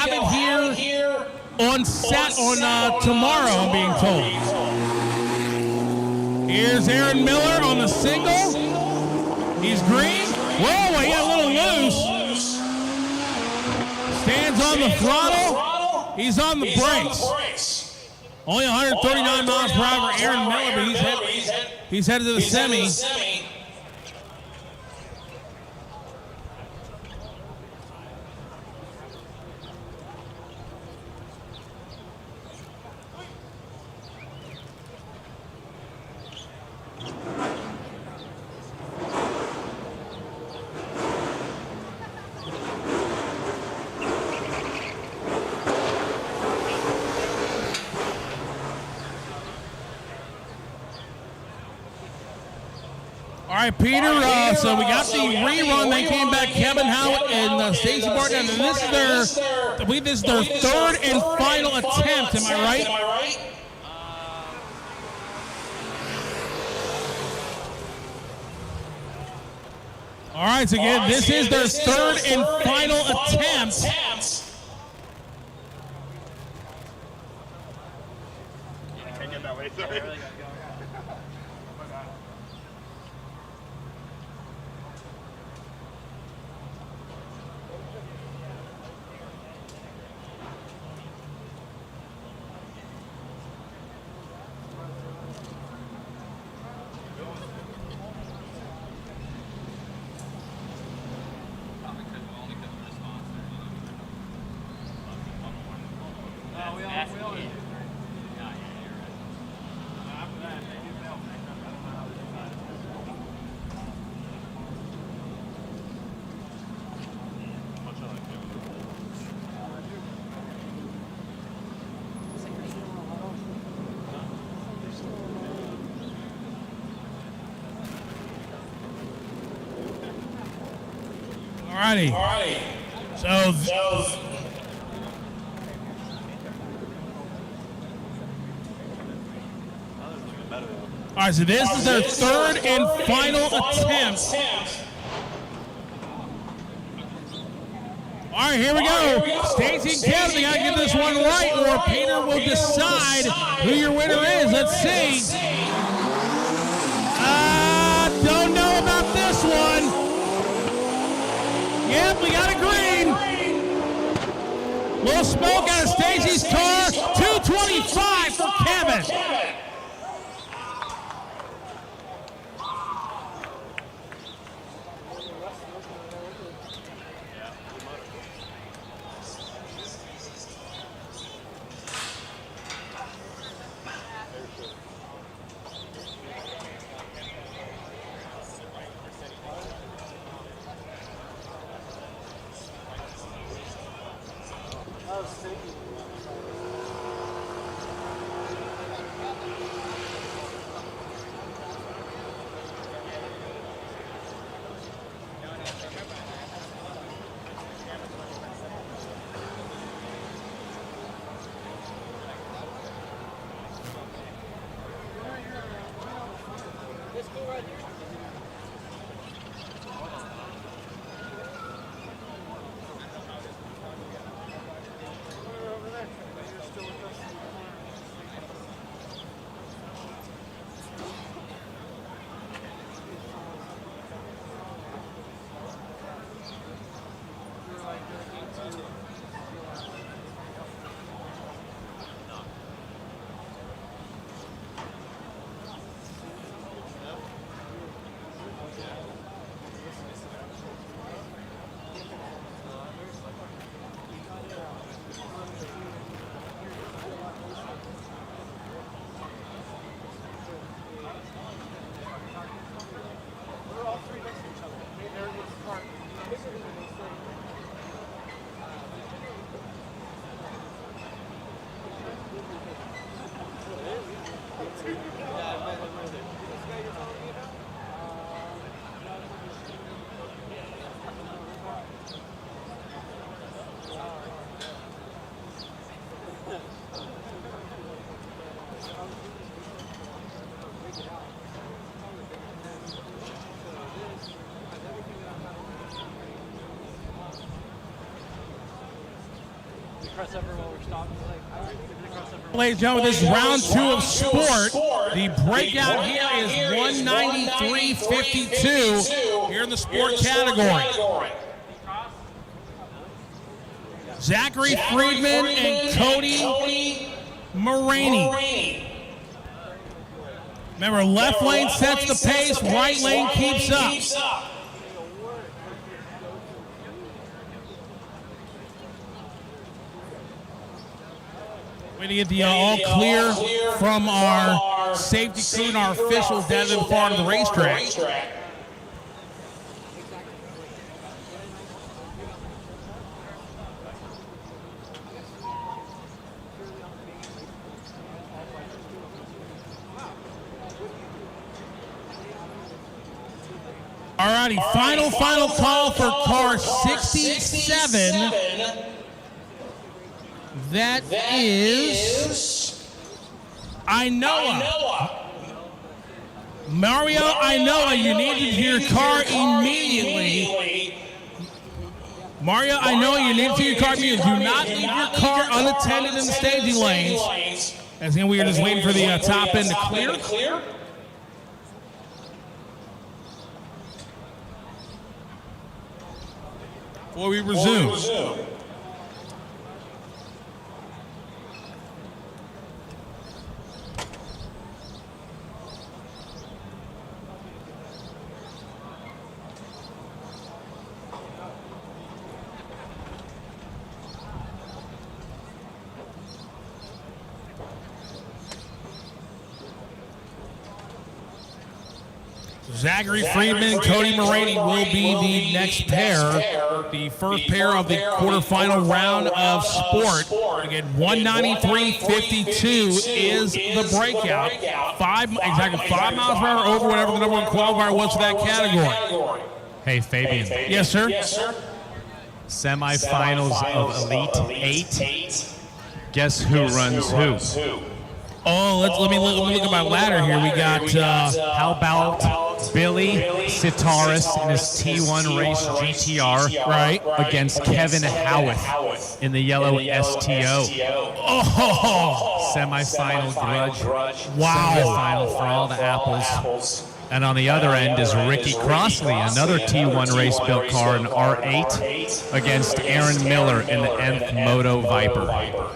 have it here on tomorrow, I'm being told. Here's Aaron Miller on the single. He's green. Whoa, he got a little loose. Stands on the throttle. He's on the brakes. Only 139 miles per hour for Aaron Miller, but he's headed to the semi. All right, Peter, so we got the rerun. They came back, Kevin Howard and Stacey Barton, and this is I believe this is their third and final attempt, am I right? All right, so again, this is their third and final attempt. Can't get that way, sorry. Alrighty. So all right, so this is their third and final attempt. All right, here we go. Stacey and Kevin, they gotta get this one right, or Peter will decide who your winner is. Let's see. Don't know about this one. Yep, we got a green. Little smoke out of Stacey's car. 225 for Kevin. Ladies and gentlemen, this is round 2 of sport. The breakout here is 193.52 here in the sport category. Zachary Friedman and Cody Maraney. Remember, left lane sets the pace, right lane keeps up. Waiting to get the all clear from our safety crew and our officials down in the part of the racetrack. Alrighty, final call for car 67. That is Ainoa. Mario Ainoa, you need to do your car immediately. Mario Ainoa, you need to do your car immediately. Do not leave your car unattended in the staging lanes. As again, we are just waiting for the top end to clear. Before we resume. Zachary Friedman and Cody Maraney will be the next pair. The first pair of the quarterfinal round of sport. Again, 193.52 is the breakout. Exactly 5 miles per hour over whatever the number one qualifier was for that category. Hey, Fabian. Yes, sir. Semifinals of Elite 8. Guess who runs who? Oh, let me look at my ladder here. We got. How about Billy Sitaris in his T1 race GTR right against Kevin Howarth in the yellow STO? Oh, Semifinal grudge. Wow. Semifinal for all the apples. And on the other end is Ricky Crossley, another T1 race built car, an R8, against Aaron Miller in the Nth Moto Viper.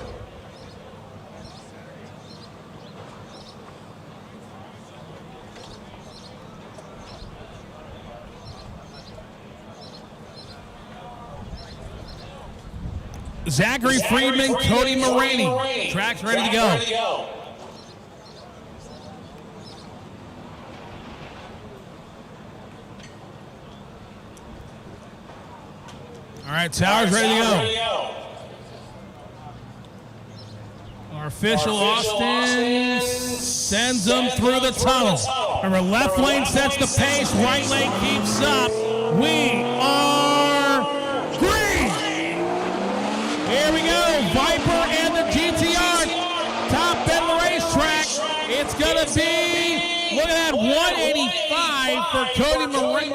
Zachary Friedman, Cody Maraney. Track's ready to go. All right, Tower's ready to go. Our official Austin sends them through the tunnel. Remember, left lane sets the pace, right lane keeps up. We are green. Here we go, Viper and the GTR, top end of the racetrack. It's gonna be, look at that, 185 for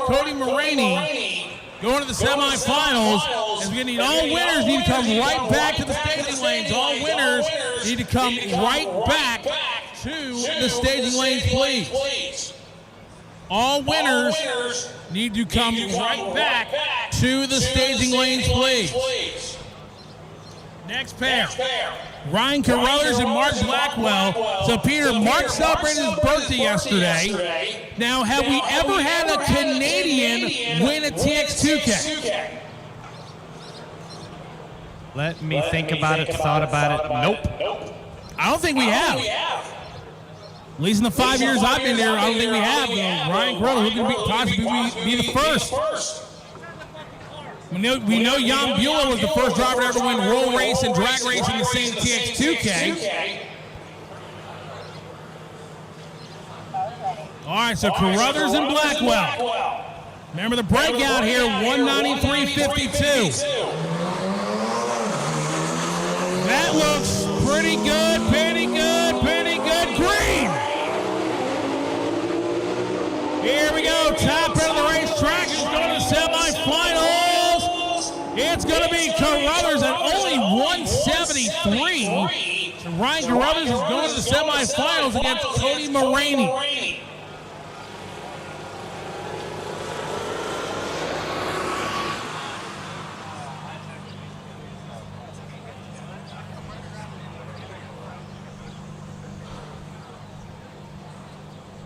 Cody Maraney. Going to the semifinals, as we need all winners need to come right back to the staging lanes. All winners need to come right back to the staging lanes, please. All winners need to come right back to the staging lanes, please. Next pair, Ryan Carruthers and Mark Blackwell. So, Peter, Mark celebrated his birthday yesterday. Now, have we ever had a Canadian win a TX2k? Let me think about it, thought about it. Nope. I don't think we have. At least in the 5 years I've been there, I don't think we have. Ryan Carruthers looking to possibly be the first. We know Jan Bueller was the first driver to ever win roll race and drag race in the same TX2K. All right, so Carruthers and Blackwell. Remember the breakout here, 193.52. That looks pretty good, pretty good, pretty good. Green. Here we go, top end of the racetrack is going to the semifinals. It's going to be Carruthers at only 1/6 173. So Ryan Carruthers is going to the semifinals against Cody Moraney.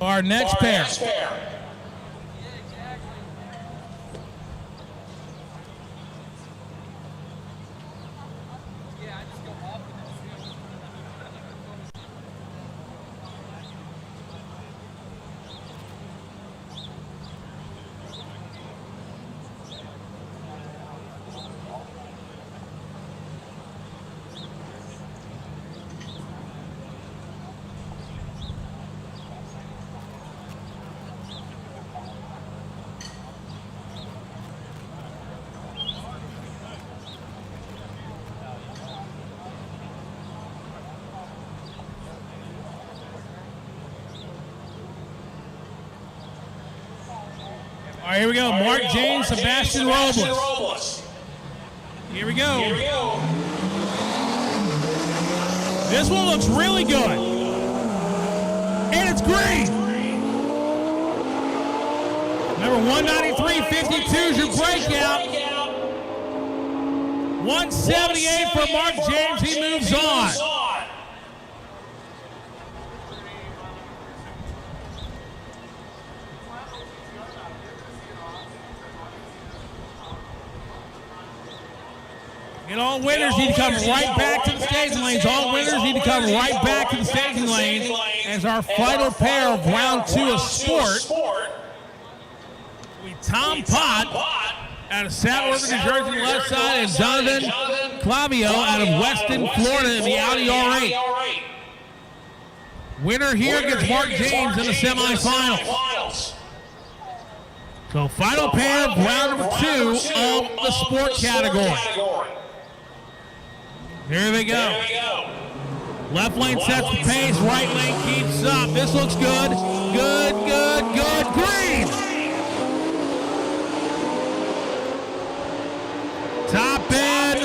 Our next pair. All right, here we go. Mark James, Sebastian Robles. Here we go. This one looks really good. And it's green. Number 193.52 is your breakout. 178 for Mark James. He moves on. And all winners need to come right back to the staging lanes. All winners need to come right back to the staging lane as our final pair of round 2 of sport. We Tom Pott out of South River, New Jersey, on the left side, and Donovan Clavio out of Weston, Florida, in the Audi R8. Winner here against Mark James in the semifinals. So final pair of round number 2 of the sport category. Here they go. Left lane sets the pace, right lane keeps up. This looks good. Good. Green! Top end.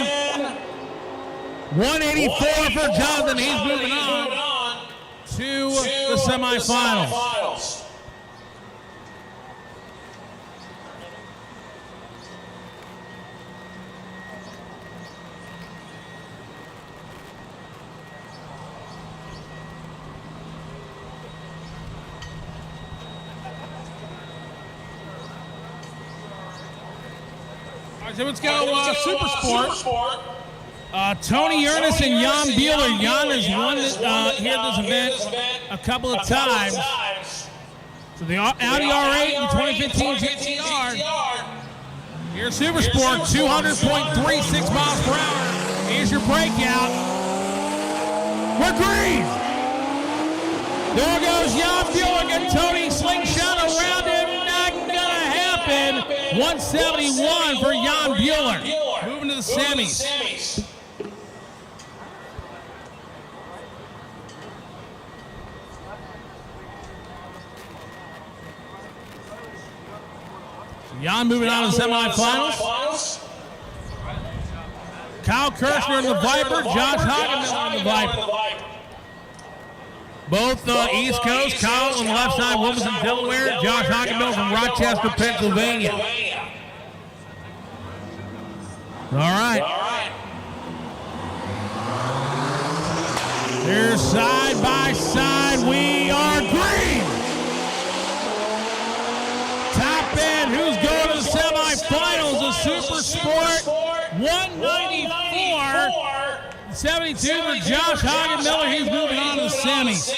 184 for Jonathan. He's moving on to the semifinals. So let's go Super Sport. Tony Ernest and Jan Bueller. Jan has won here at this event a couple of times. So the Audi R8 in 2015 GTR. Here's Super Sport, 200.36 miles per hour. Here's your breakout. We're green. There goes Jan Bueller and Tony slingshot around him. Not gonna happen. 171 for Jan Bueller. Moving to the semis. Jan moving on to the semifinals. Kyle Kirshner in the Viper, Josh Hagenmiller in the Viper. Both East Coast, Kyle on the left side, Wilmington, Delaware, Josh Hagenmiller from Rochester, Pennsylvania. All right. They're side by side. We are green. Top end, who's going to the semifinals of Super Sport? 194.72 for Josh Hagenmiller. He's moving on to the semis.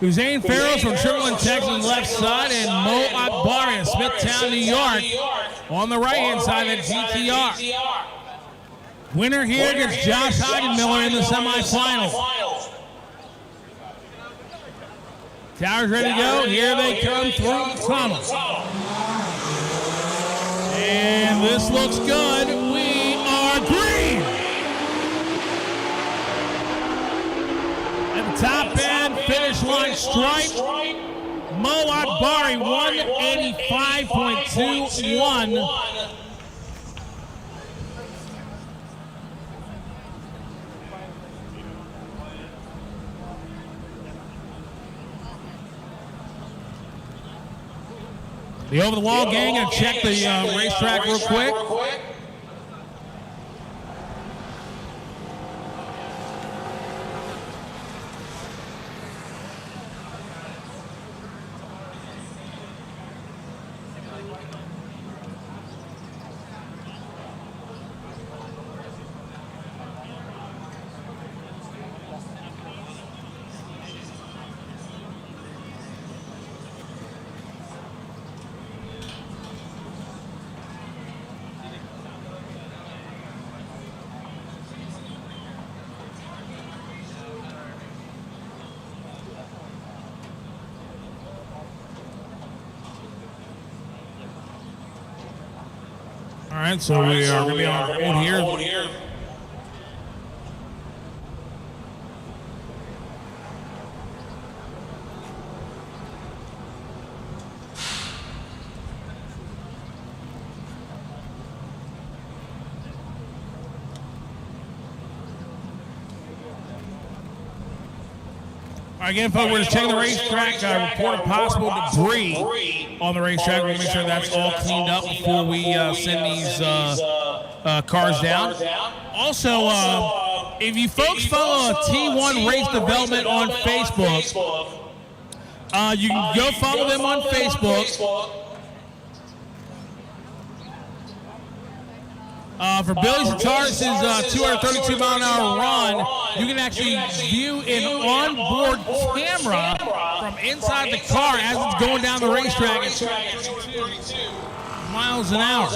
Hussein Farrows from Sugarland, Texas on the left side, and Mo Akbari of Smithtown, New York on the right-hand side of GTR. Winner here against Josh Hagenmiller in the semifinals. Towers ready to go. Here they come through the tunnel. And this looks good. We are green. top end, finish line stripe. Mo Adbari, 185.21. The over-the-wall gang, gonna check the racetrack real quick. All right, so we are going to be on hold here. All right, again, folks, we're just checking the racetrack. Reported possible debris on the racetrack. We'll make sure that's all cleaned up before we send these cars down. Also, if you folks follow T1 Race Development on Facebook, you can go follow them on Facebook. For Billy Sataris' 232-mile-an-hour run, you can actually view an onboard camera from inside the car as it's going down the racetrack at 232 miles an hour.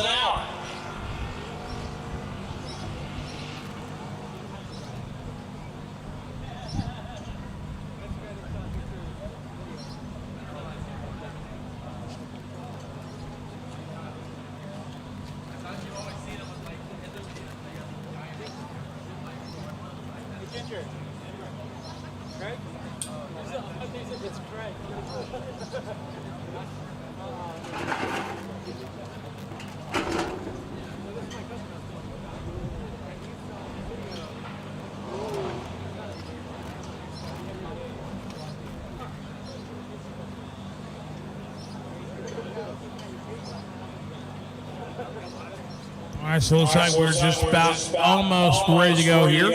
All right, so it looks like we're just about almost ready to go here.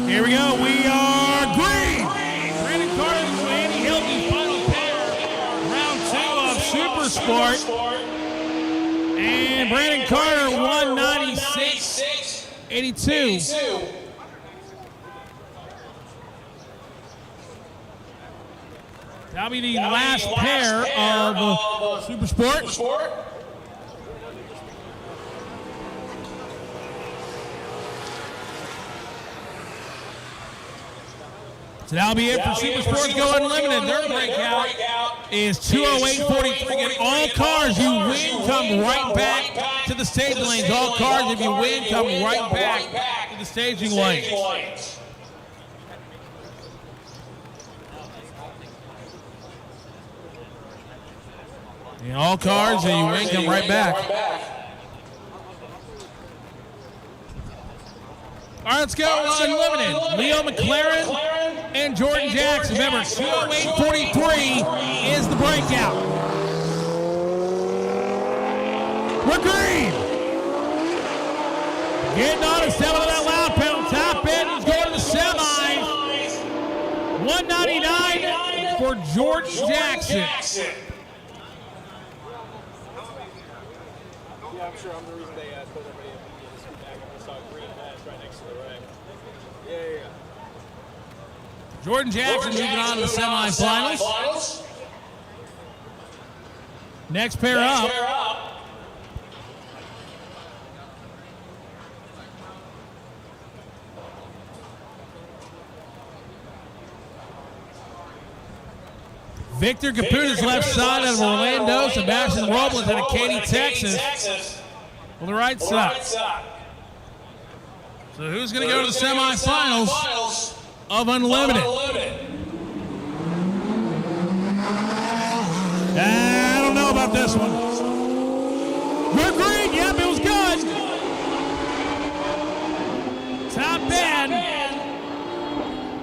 Here we go. We are green. Brandon Carter and Andy Hilton, final pair. Round 2 of Super Sport. And Brandon Carter, 196.82. That'll be the last pair of Super Sport. So that'll be it for Super Sports Go Unlimited. Their breakout is 208.43. Get all cars you win come right back to the staging lanes. All cars, if you win, come right back to the staging lanes. And all cars that you win come right back. All right, let's go Unlimited. Leo McLaren and Jordan Jackson. Remember, 208.43 Getting on the 7 of that loud pedal. Top end. He's going to the semis. 199 for George Jackson. Yeah, I'm sure I'm the reason they told everybody to scoot back. I saw a green mask right next to the rack. Yeah. Jordan Jackson moving on to the semifinals. Next pair up. Victor Caputo's left side out of Orlando. Sebastian Robles out of Katy, Texas. On the right side. So who's going to go to the semifinals of Unlimited? I don't know about this one. We're green. Yep, it was good. Top end.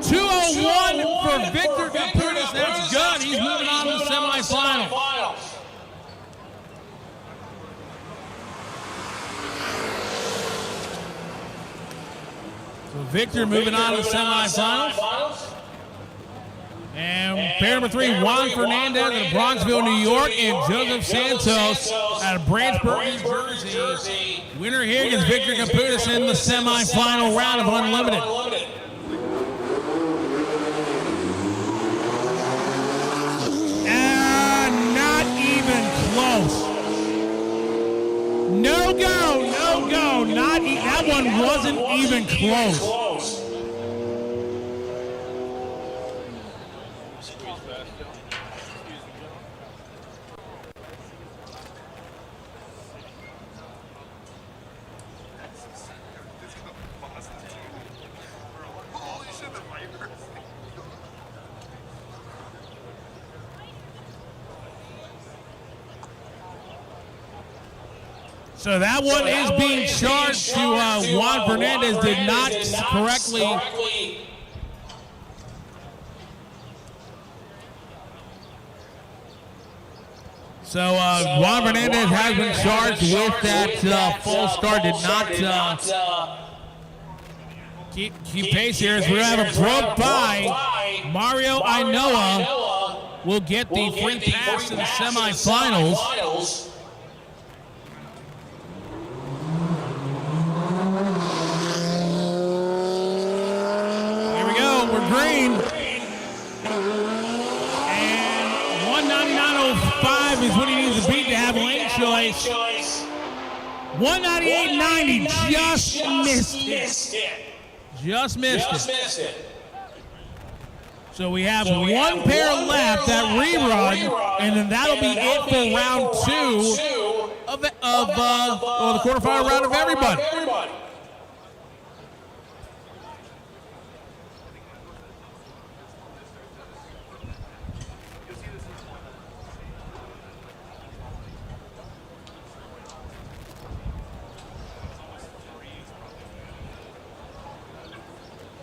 201 for Victor Caputo. That's good. He's moving on to the semifinals. So Victor moving on to the semifinals. And pair number 3, Juan Fernandez out of Bronxville, New York, and Joseph Santos out of Branchburg, New Jersey. Winner here against Victor Caputo in the semifinal round of Unlimited. Not even close. No go. That one wasn't even close. So that one is being charged to Juan Fernandez. Did not correctly. So Juan Fernandez has been charged with that false start. Did not keep pace here. As we have a broke by. Mario Ainoa will get the free pass to the semifinals. Green. And 199.05 is what he needs to beat to have lane choice. 198.90 just missed it. Just missed it. So we have one pair left, that rerun, and then that'll be it for round 2 of the quarterfinal round of everybody.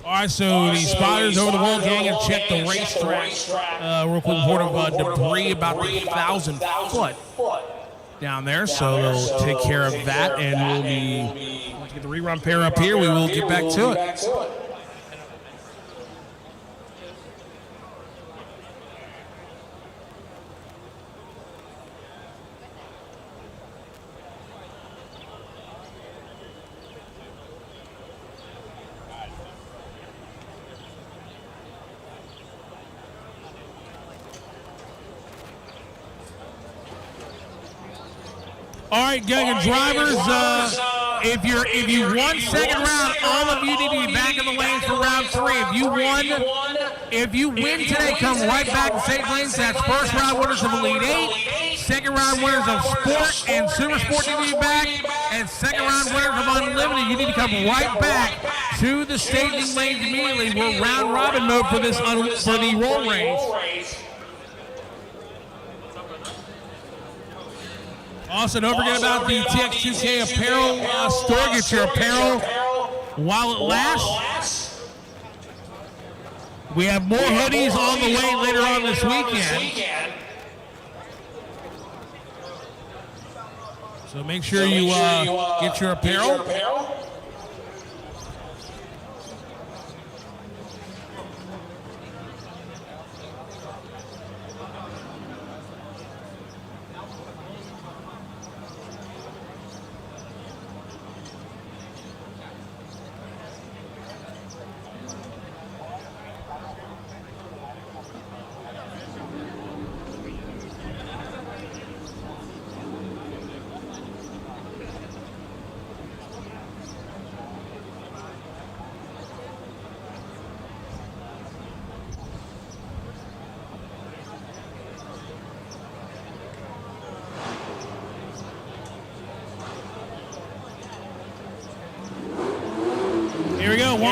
All right, so the spotters over the wall gang have checked the racetrack. Real quick report of debris about 1,000 foot down there, so they'll take care of that, and we'll get the rerun pair up here. We will get back to it. All right, gang of drivers, if you won second round, all of you need to be back in the lanes for round 3. If you win today, come right back to same lanes. That's first round winners of Elite 8, second round winners of Sport and Super Sport need to be back, and second round winners of Unlimited. You need to come right back to the staging lanes immediately. We're round robin mode for this for the roll race. Also, don't forget about the TX2k apparel store. Get your apparel while it lasts. We have more hoodies on the way later on this weekend. So make sure you get your apparel.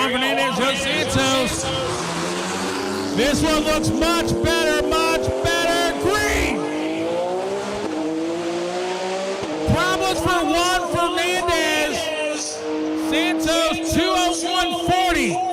Juan Fernandez, Dos Santos. This one looks much better, much better. Green. Problems for Juan Fernandez. Santos 201.40.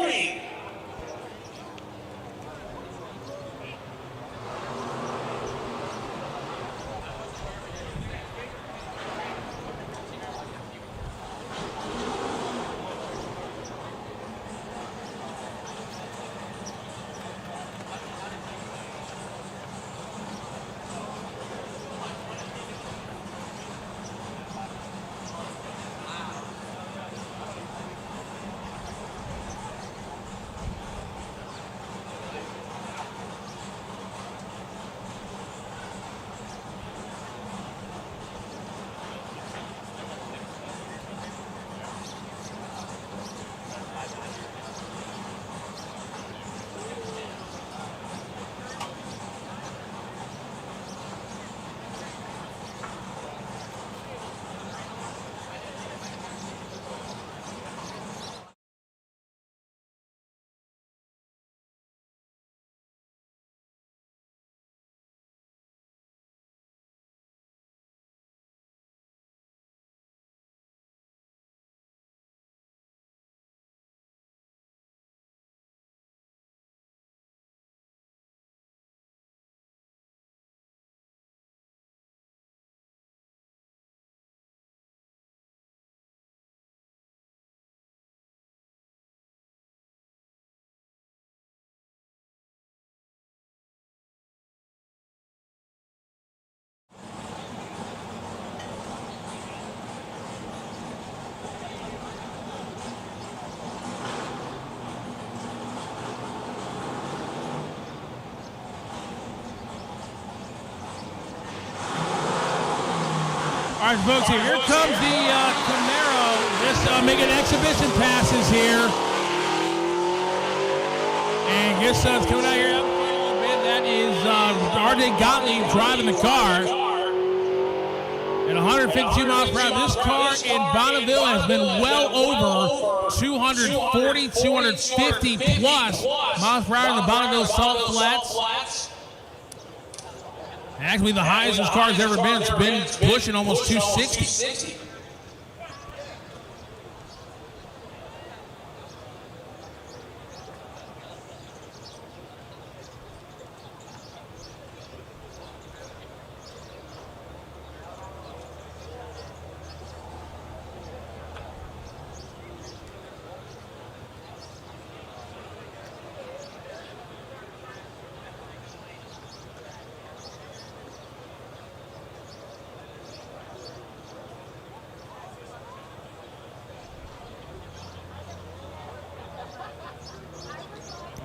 All right, folks, here comes the Camaro. This making exhibition passes here. And guess it's coming out here a little bit. That is RJ Gottlieb driving the car. At 152 miles per hour. This car in Bonneville has been well over 240, 250 plus miles per hour in the Bonneville Salt Flats. Actually, the highest this car's ever been. It's been pushing almost 260.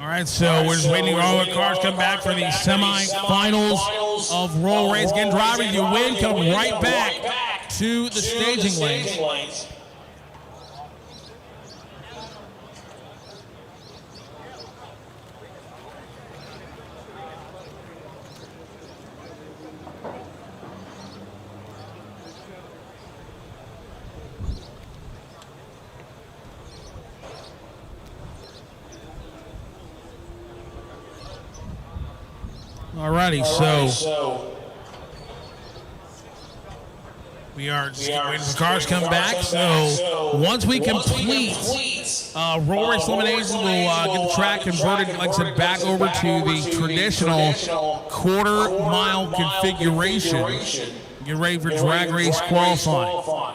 All right, so we're just waiting for all the cars come back for the semifinals of Roll Race. Again, driver, you win, come right back to the staging lanes. Alrighty, so we are just waiting for cars to come back. So once we complete Roll Race Eliminations, we'll get the track converted, like I said, back over to the traditional quarter-mile configuration. Get ready for drag race qualifying.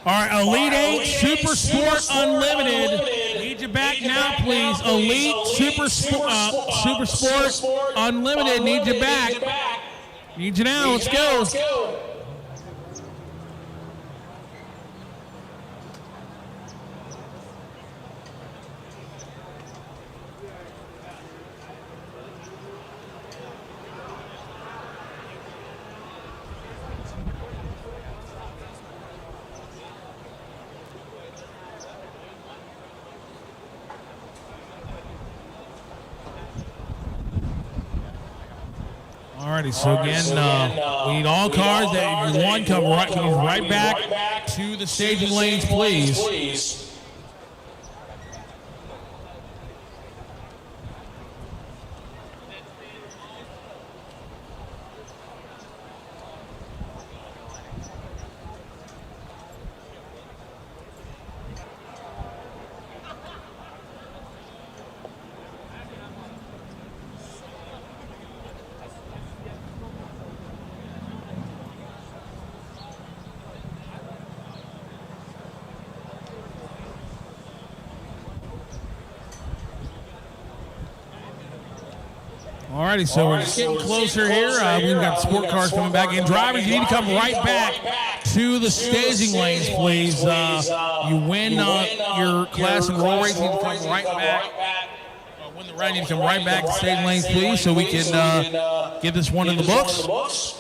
All right, Elite 8 Super Sport Unlimited. Need you back now, please. Elite Super Sport Unlimited. Need you back. Need you now. Let's go. Alrighty, so again, we need all cars that if you won come right back to the staging lanes, please. Alrighty, so we're just getting closer here. We've got sport cars coming back in. Drivers, you need to come right back to the staging lanes, please. You win your class and roll race, you need to come right back. Win the ride, you need to come right back to the staging lanes, please, so we can get this one in the books.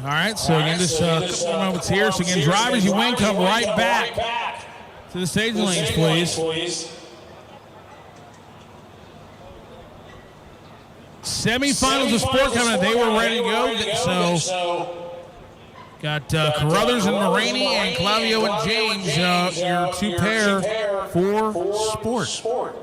All right, so again, just a couple moments here. So again, drivers, you win, come right back to the staging lanes, please. Semifinals of sport coming up. They were ready to go. So got Carruthers and Marini and Clavio and James, your two pair for sport.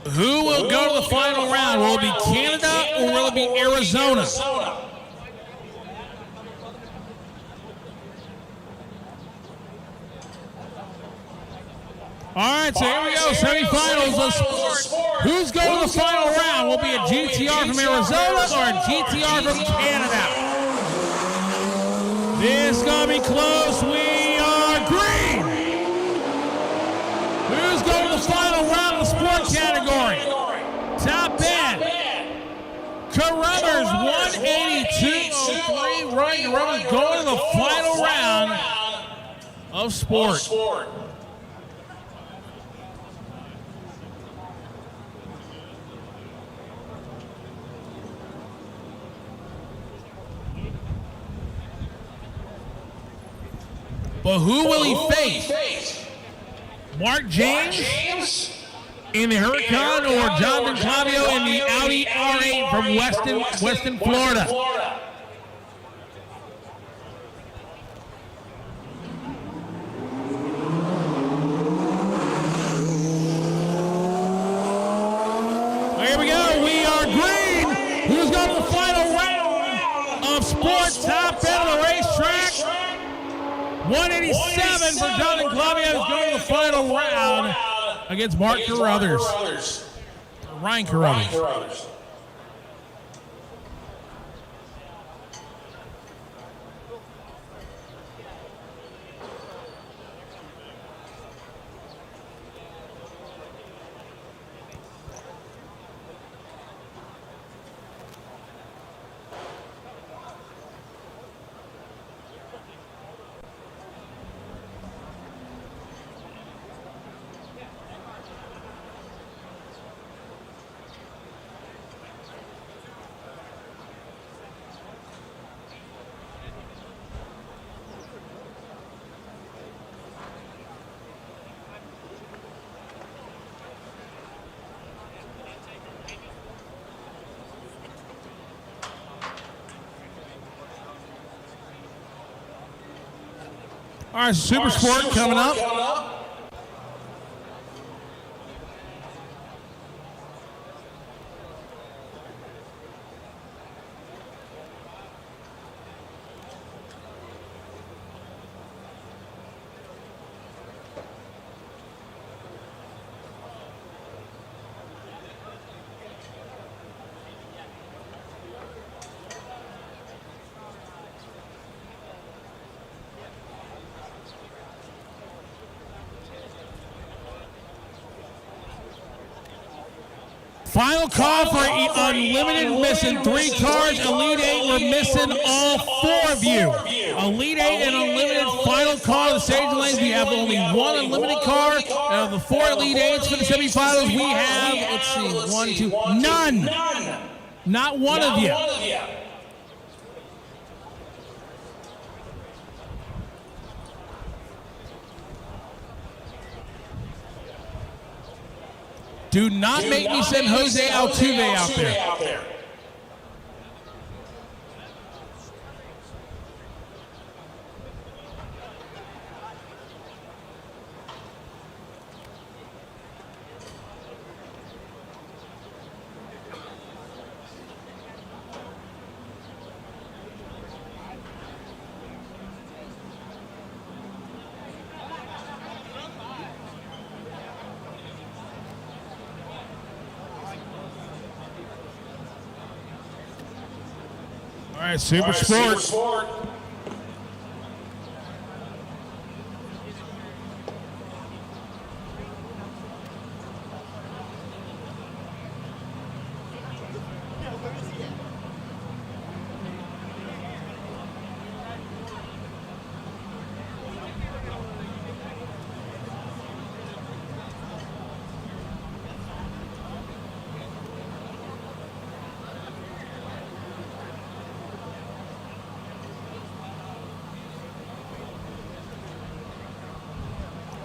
Who will go to the final round? Will it be Canada or will it be Arizona? All right, so here we go, semifinals of sport. Who's going to the final round? Will it be a GTR from Arizona or a GTR from Canada? This is going to be close. We are green. Who's going to the final round of the sport category? Top end. Carruthers, 182.03. Ryan Carruthers going to the final round of sport. But who will he face? Mark James in the Huracan or Jonathan Clavio in the Audi R8 from Weston, Florida? Here we go. We are green. Who's going to the final round of sport? Top end of the racetrack. 187 for Jonathan Clavio is going to the final round against Mark Carruthers. Ryan Carruthers. All right, Super Sport coming up. Final call for Unlimited, missing 3 cars. Elite 8, we're missing all 4 of you. Elite 8 and Unlimited, final call of the stage lanes. We have only 1 Unlimited car. Out of the 4 Elite 8s for the semifinals, we have, let's see, 1, 2, none. Not one of you. Do not make me send Jose Altuve out there. All right, Super Sport.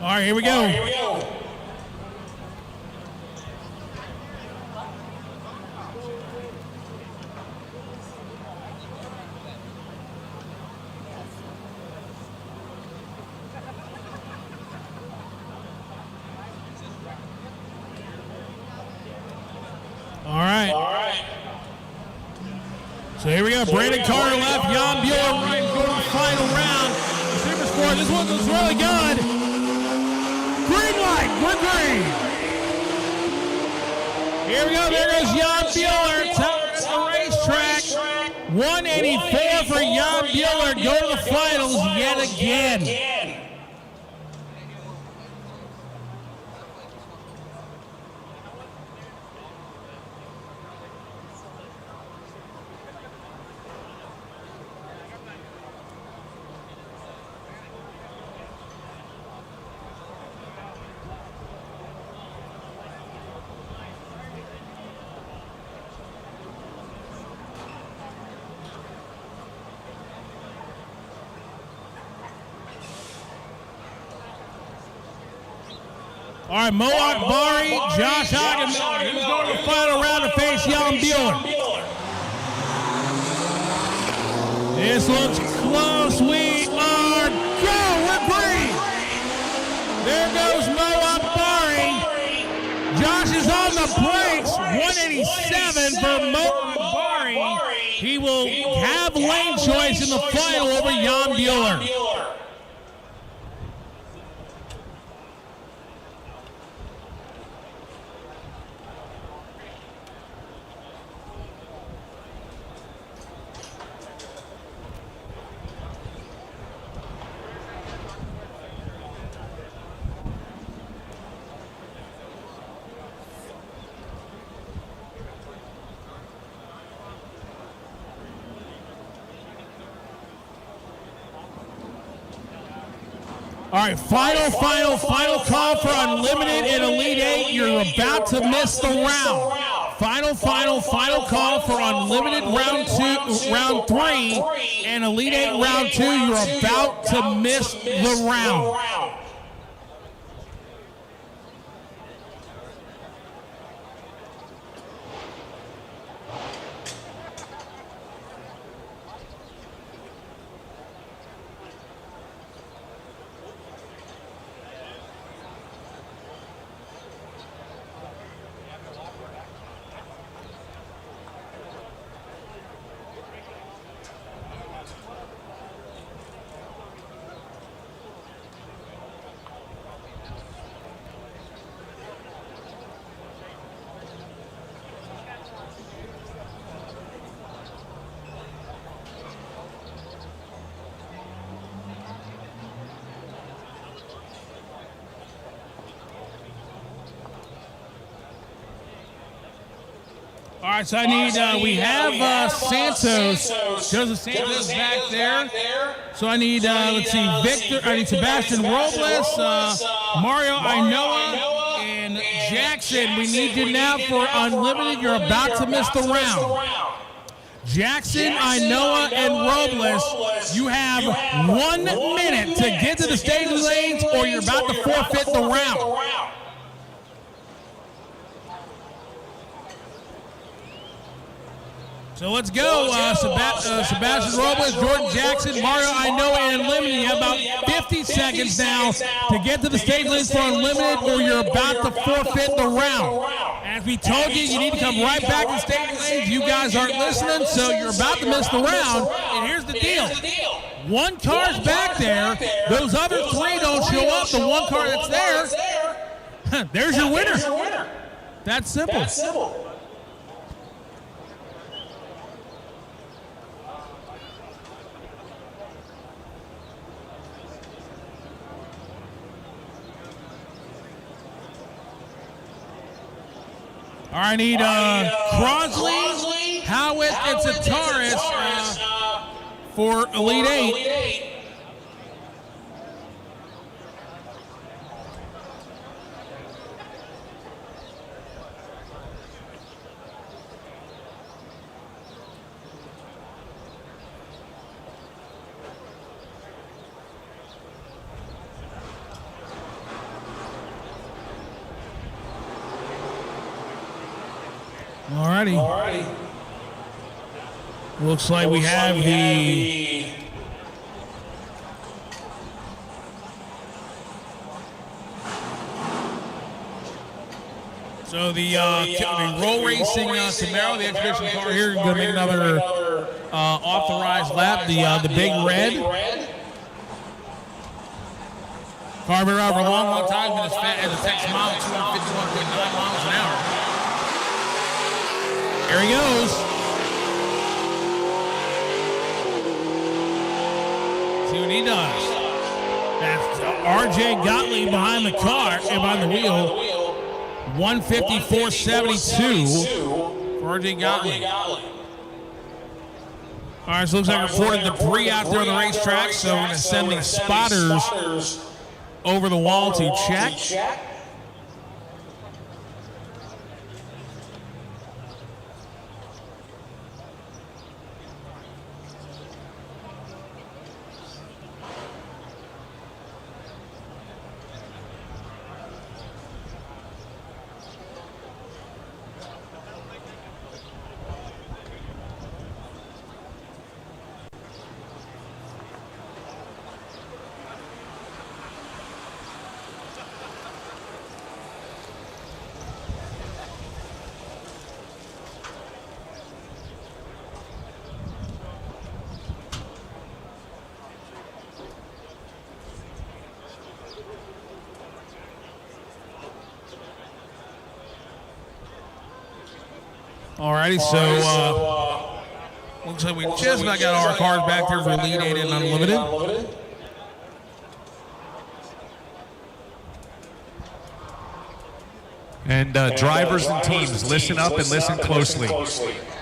All right, here we go. All right. So here we go. Brandon Carter left, Jan Bueller right, going to the final round. Super Sport, this one looks really good. Green light, we're green. Here we go, there goes Jan Bueller, top of the racetrack. 184 for Jan Bueller, go to the finals yet again. All right, Mo Akbari, Josh Hagenmiller, who's going to the final round to face Jan Bueller. This looks close. We are go. We're green. There goes Mo Akbari. Josh is on the brakes. 187 for Mo Akbari. He will have lane choice in the final over Jan Bueller. All right, final call for Unlimited and Elite 8. You're about to miss the round. Final call for Unlimited round 3, and Elite 8 round 2. You're about to miss the round. All right, so I need, we have Santos, Joseph Santos back there. So I need, let's see, Victor, I need Sebastian Robles, Mario Ainoa, and Jackson. We need you now for Unlimited. You're about to miss the round. Jackson, Ainoa, and Robles, you have 1 minute to get to the staging lanes or you're about to forfeit the round. So let's go. Sebastian Robles, Jordan Jackson, Mario Ainoa, and Unlimited. You have about 50 seconds now to get to the stage lanes for Unlimited or you're about to forfeit the round. As we told you, you need to come right back to the stage lanes. You guys aren't listening, so you're about to miss the round. And here's the deal. One car's back there. Those other three don't show up. The one car that's there, there's your winner. That's simple. All right, I need Crosley, Howitt, and Sataris for Elite Eight. Alrighty. Looks like we have the roll racing Camaro, the exhibition car here, going to make another authorized lap. The big red. Car been around for a long time, been as fast as a Texas mile, 251.9 miles an hour. Here he goes. See what he does. That's R.J. Gottlieb behind the car, behind the wheel. 154.72 for R.J. Gottlieb. All right, so it looks like reported debris out there on the racetrack, so we're going to send the spotters over the wall to check. Alrighty, so looks like we just about got our cars back there for Elite 8 and Unlimited. And drivers and teams, listen up and listen closely.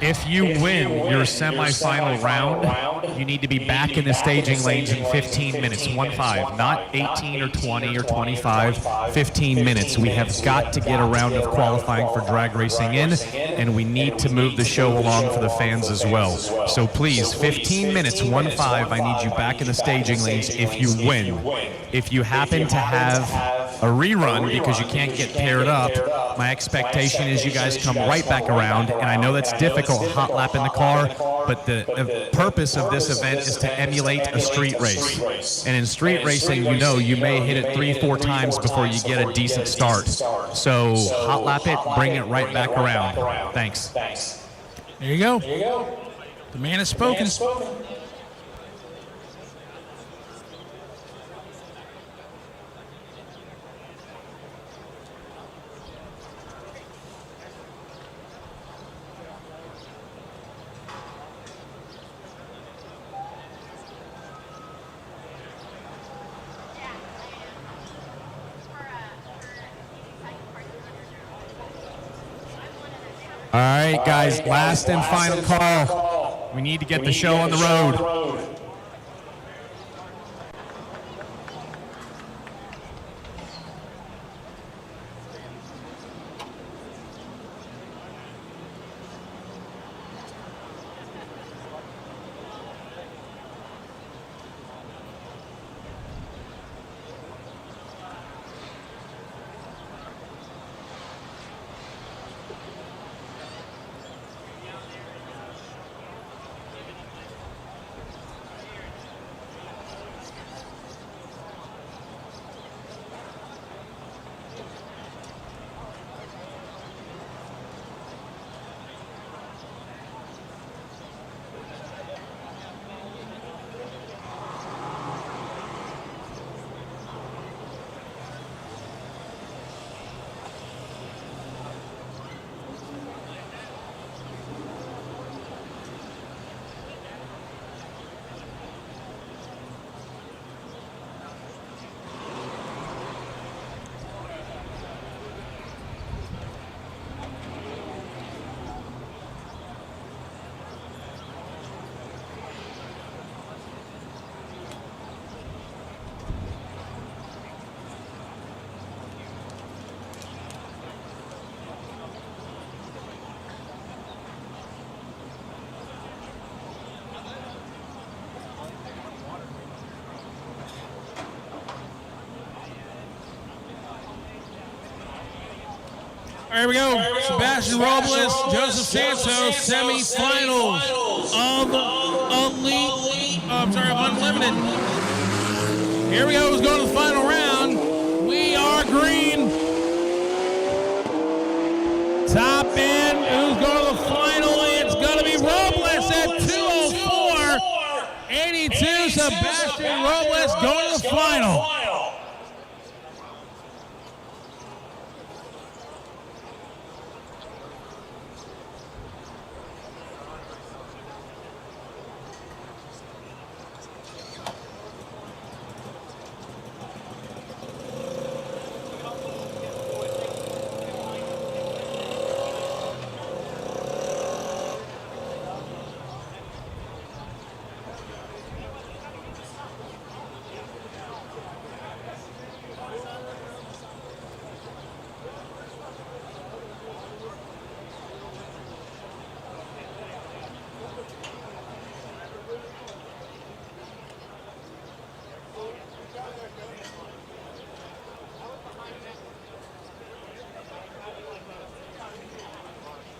If you win your semifinal round, you need to be back in the staging lanes in 15 minutes, 1-5, not 18 or 20 or 25, 15 minutes. We have got to get a round of qualifying for drag racing in, and we need to move the show along for the fans as well. So please, 15 minutes, 1-5, I need you back in the staging lanes if you win. If you happen to have a rerun because you can't get paired up, my expectation is you guys come right back around, and I know that's difficult, hot lap in the car, but the purpose of this event is to emulate a street race. And in street racing, you know, you may hit it 3-4 times before you get a decent start. So hot lap it, bring it right back around. Thanks. There you go. The man has spoken. All right, guys, last and final call. We need to get the show on the road. Here we go. Sebastian Robles, Joseph Santos, semifinals of Unlimited. Here we go. Who's going to the final round? We are green. Top end. Who's going to the final? It's going to be Robles at 2:04.82. Sebastian Robles going to the final.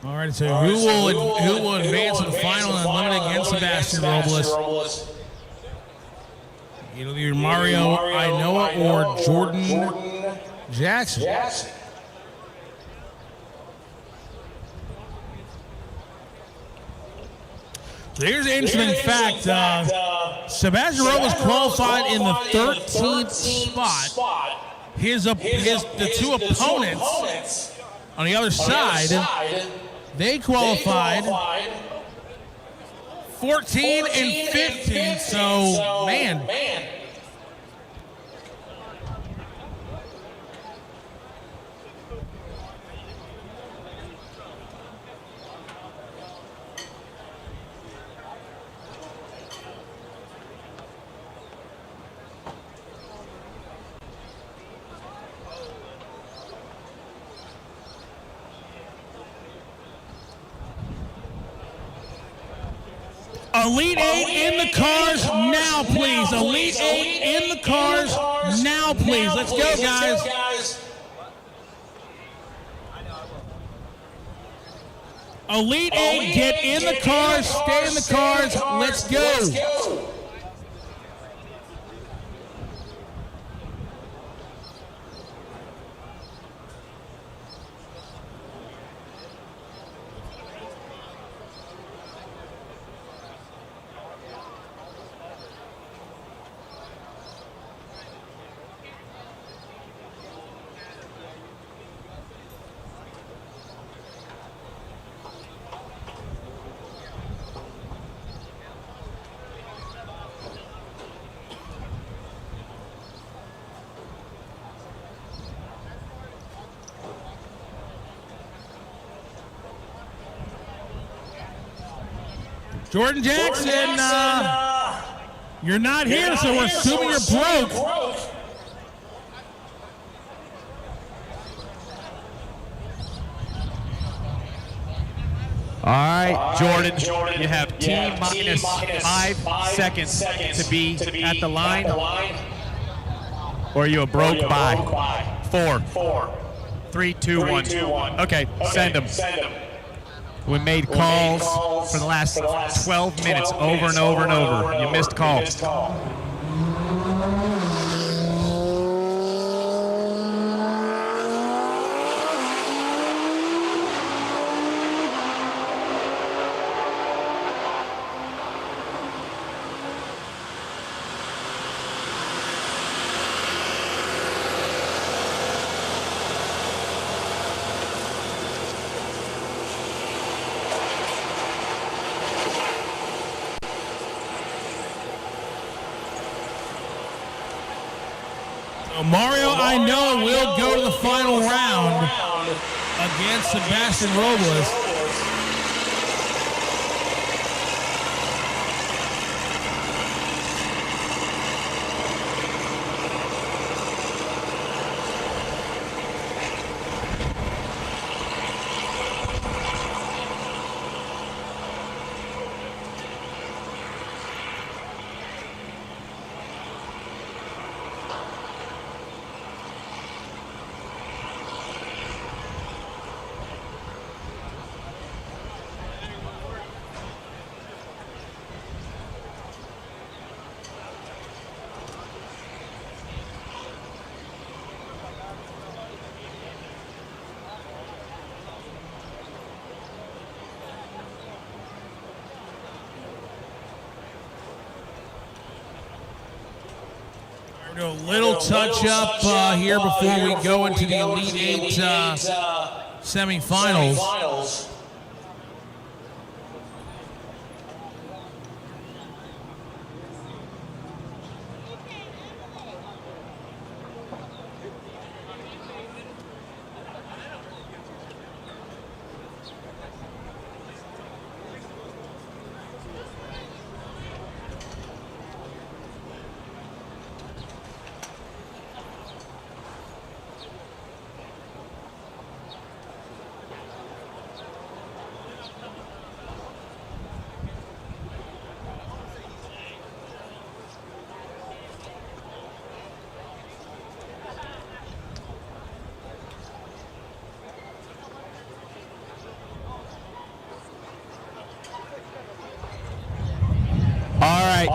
All right, so who will advance to the final and Unlimited against Sebastian Robles? It'll be Mario Ainoa or Jordan Jackson. So here's an interesting fact. Sebastian Robles qualified in the 13th spot. The two opponents on the other side, they qualified 14 and 15. So, man. Elite 8 in the cars now, please. Elite 8 in the cars now, please. Let's go, guys. Elite 8, get in the cars, stay in the cars. Let's go. Jordan Jackson, you're not here, so we're assuming you're broke. All right, Jordan, you have T minus 5 seconds to be at the line, or you are broke by 4, 3, 2, 1. Okay, send them. We made calls for the last 12 minutes over and over and over. You missed calls. Mario, I know, will go to the final round against Sebastian Robles. A little touch-up here before we go into the Elite 8 semifinals.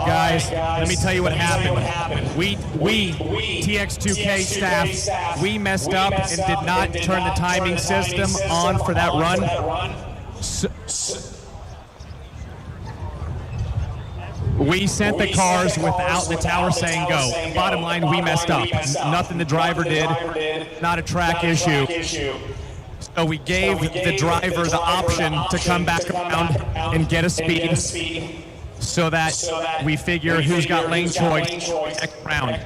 Guys, let me tell you what happened. We TX2k staff, we messed up and did not turn the timing system on for that run. We sent the cars without the tower saying go. Bottom line, we messed up. Nothing the driver did, not a track issue. So we gave the driver the option to come back around and get a speed, so that we figure who's got lane choice next round.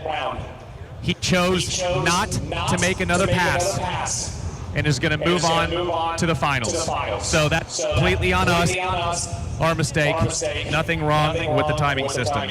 He chose not to make another pass and is going to move on to the finals. So that's completely on us, our mistake. Nothing wrong with the timing system.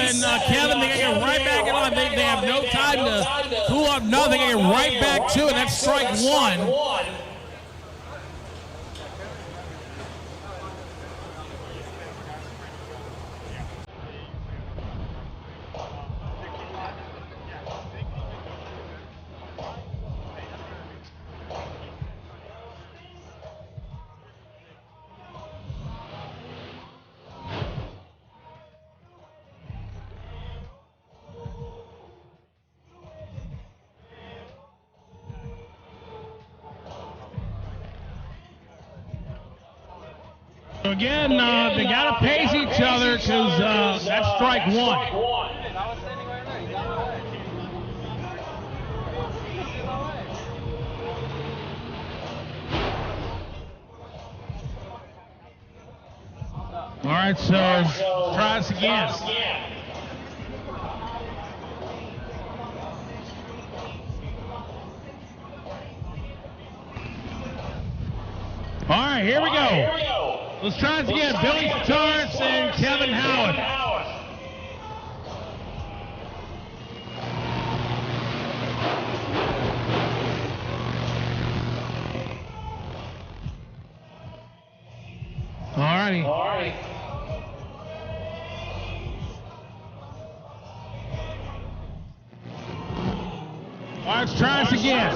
and Kevin, they got to get right back in on. They have no time to cool off. No, they got to get right back to it. That's strike one. Again, they got to pace each other because that's strike one. All right, so try this again. All right, here we go. Let's try this again. Billy Torrance and Kevin Howard. All righty. All right, let's try this again.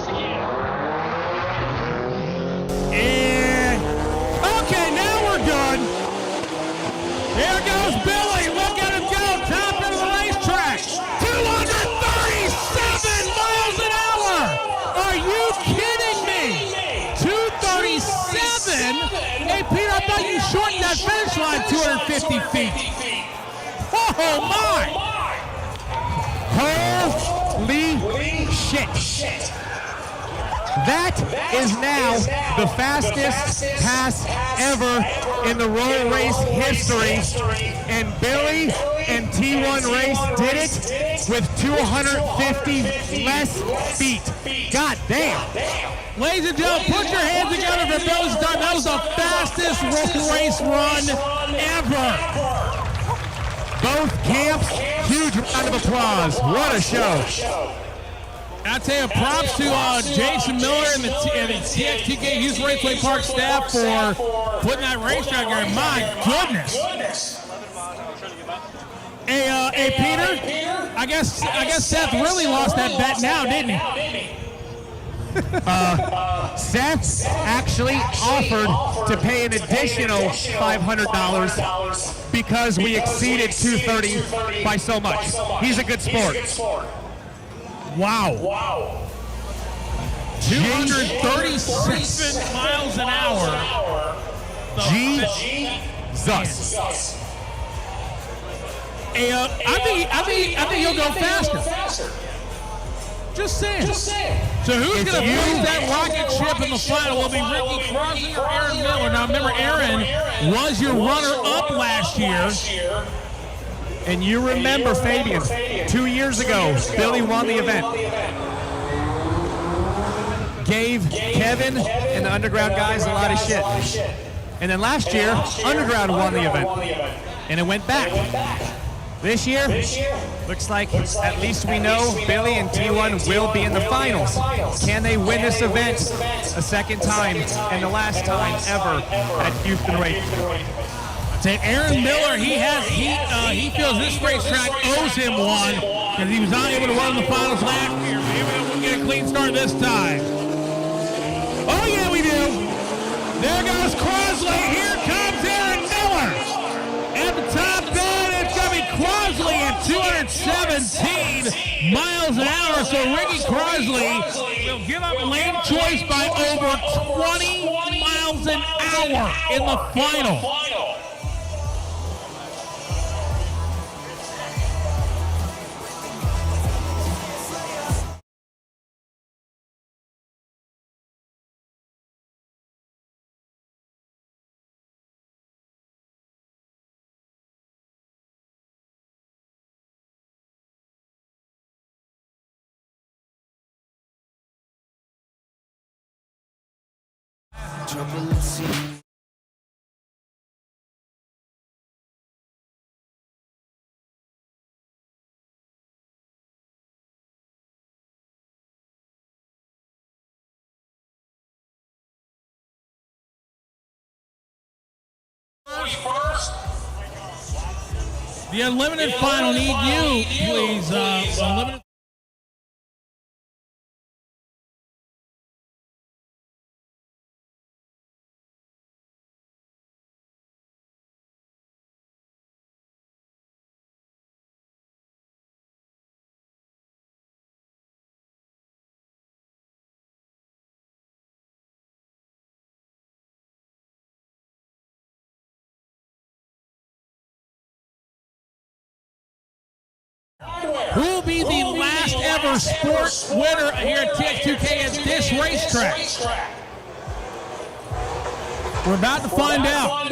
And okay, now we're done. Here goes Billy. Look at him go. Top end of the racetrack. 237 miles an hour. Are you kidding me? 237? Hey, Peter, I thought you shortened that finish line 250 feet. Oh, my. Holy shit. That is now the fastest pass ever in the road race history. And Billy and T1 Race did it with 250 less feet. God damn. Ladies and gentlemen, put your hands together for Billy's done. That was the fastest road race run ever. Both camps, huge round of applause. What a show. I tell you, props to Jason Miller and the TX2k Youth Raceway Park staff for putting that racetrack there. My goodness. Hey, Peter. I guess Seth really lost that bet now, didn't he? Seth actually offered to pay an additional $500 because we exceeded 230 by so much. He's a good sport. Wow. 237 miles an hour. Jesus. Hey, I think he'll go faster. Just saying. So who's going to place that rocket ship in the final? Will it be Ricky Crosby or Aaron Miller? Now remember, Aaron was your runner-up last year. And you remember, Fabian, 2 years ago, Billy won the event. Gave Kevin and the Underground guys a lot of shit. And then last year, Underground won the event. And it went back. This year, looks like at least we know Billy and T1 will be in the finals. Can they win this event a second time and the last time ever at Houston Race? Aaron Miller, he feels this racetrack owes him one because he was not able to run in the finals last year. Maybe we'll get a clean start this time. Oh yeah, we do. There goes Crosley. Here comes Aaron Miller. At the top end, it's going to be Crosley at 217 miles an hour. So Ricky Crosley will give up lane choice by over 20 miles an hour in the final. Trouble, let's see. The Unlimited final need you, please. Unlimited. Who will be the last ever sport winner here at TX2K at this racetrack? We're about to find out.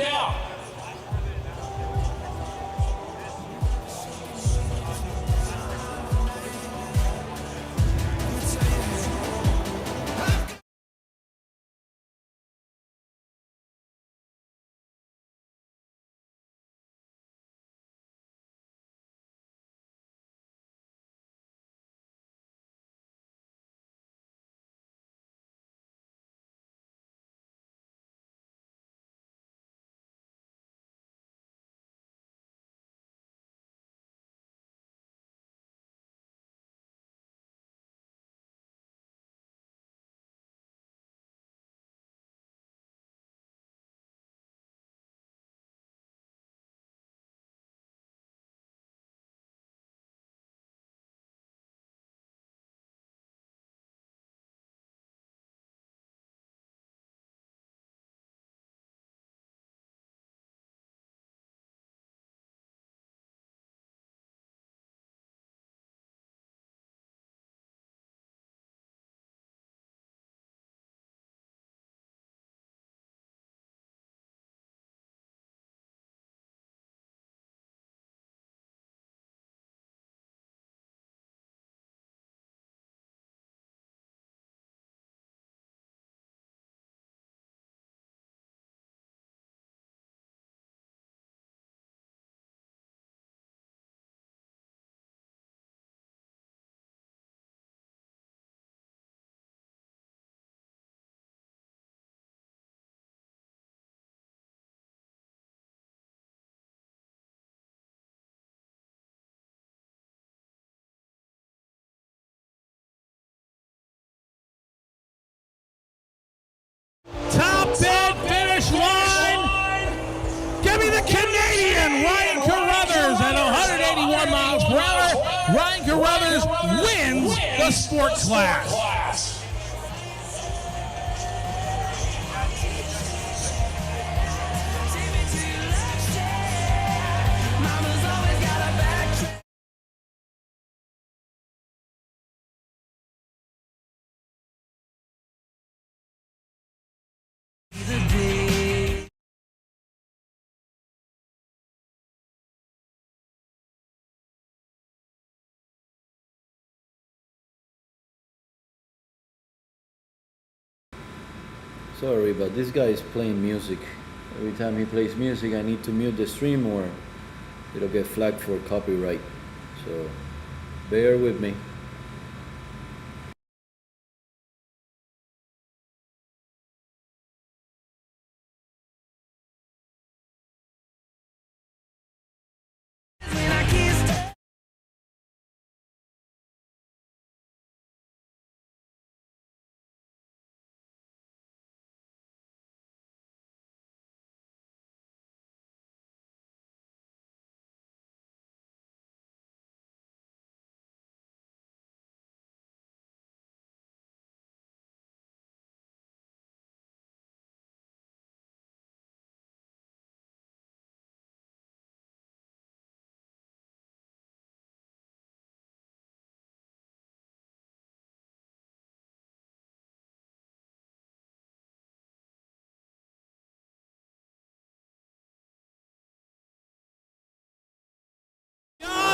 Top bid finish line. Give me the Canadian Ryan Carruthers at 181 miles per hour. Ryan Carruthers wins the sport class. Sorry, but this guy is playing music. Every time he plays music, I need to mute the stream or it'll get flagged for copyright. So bear with me.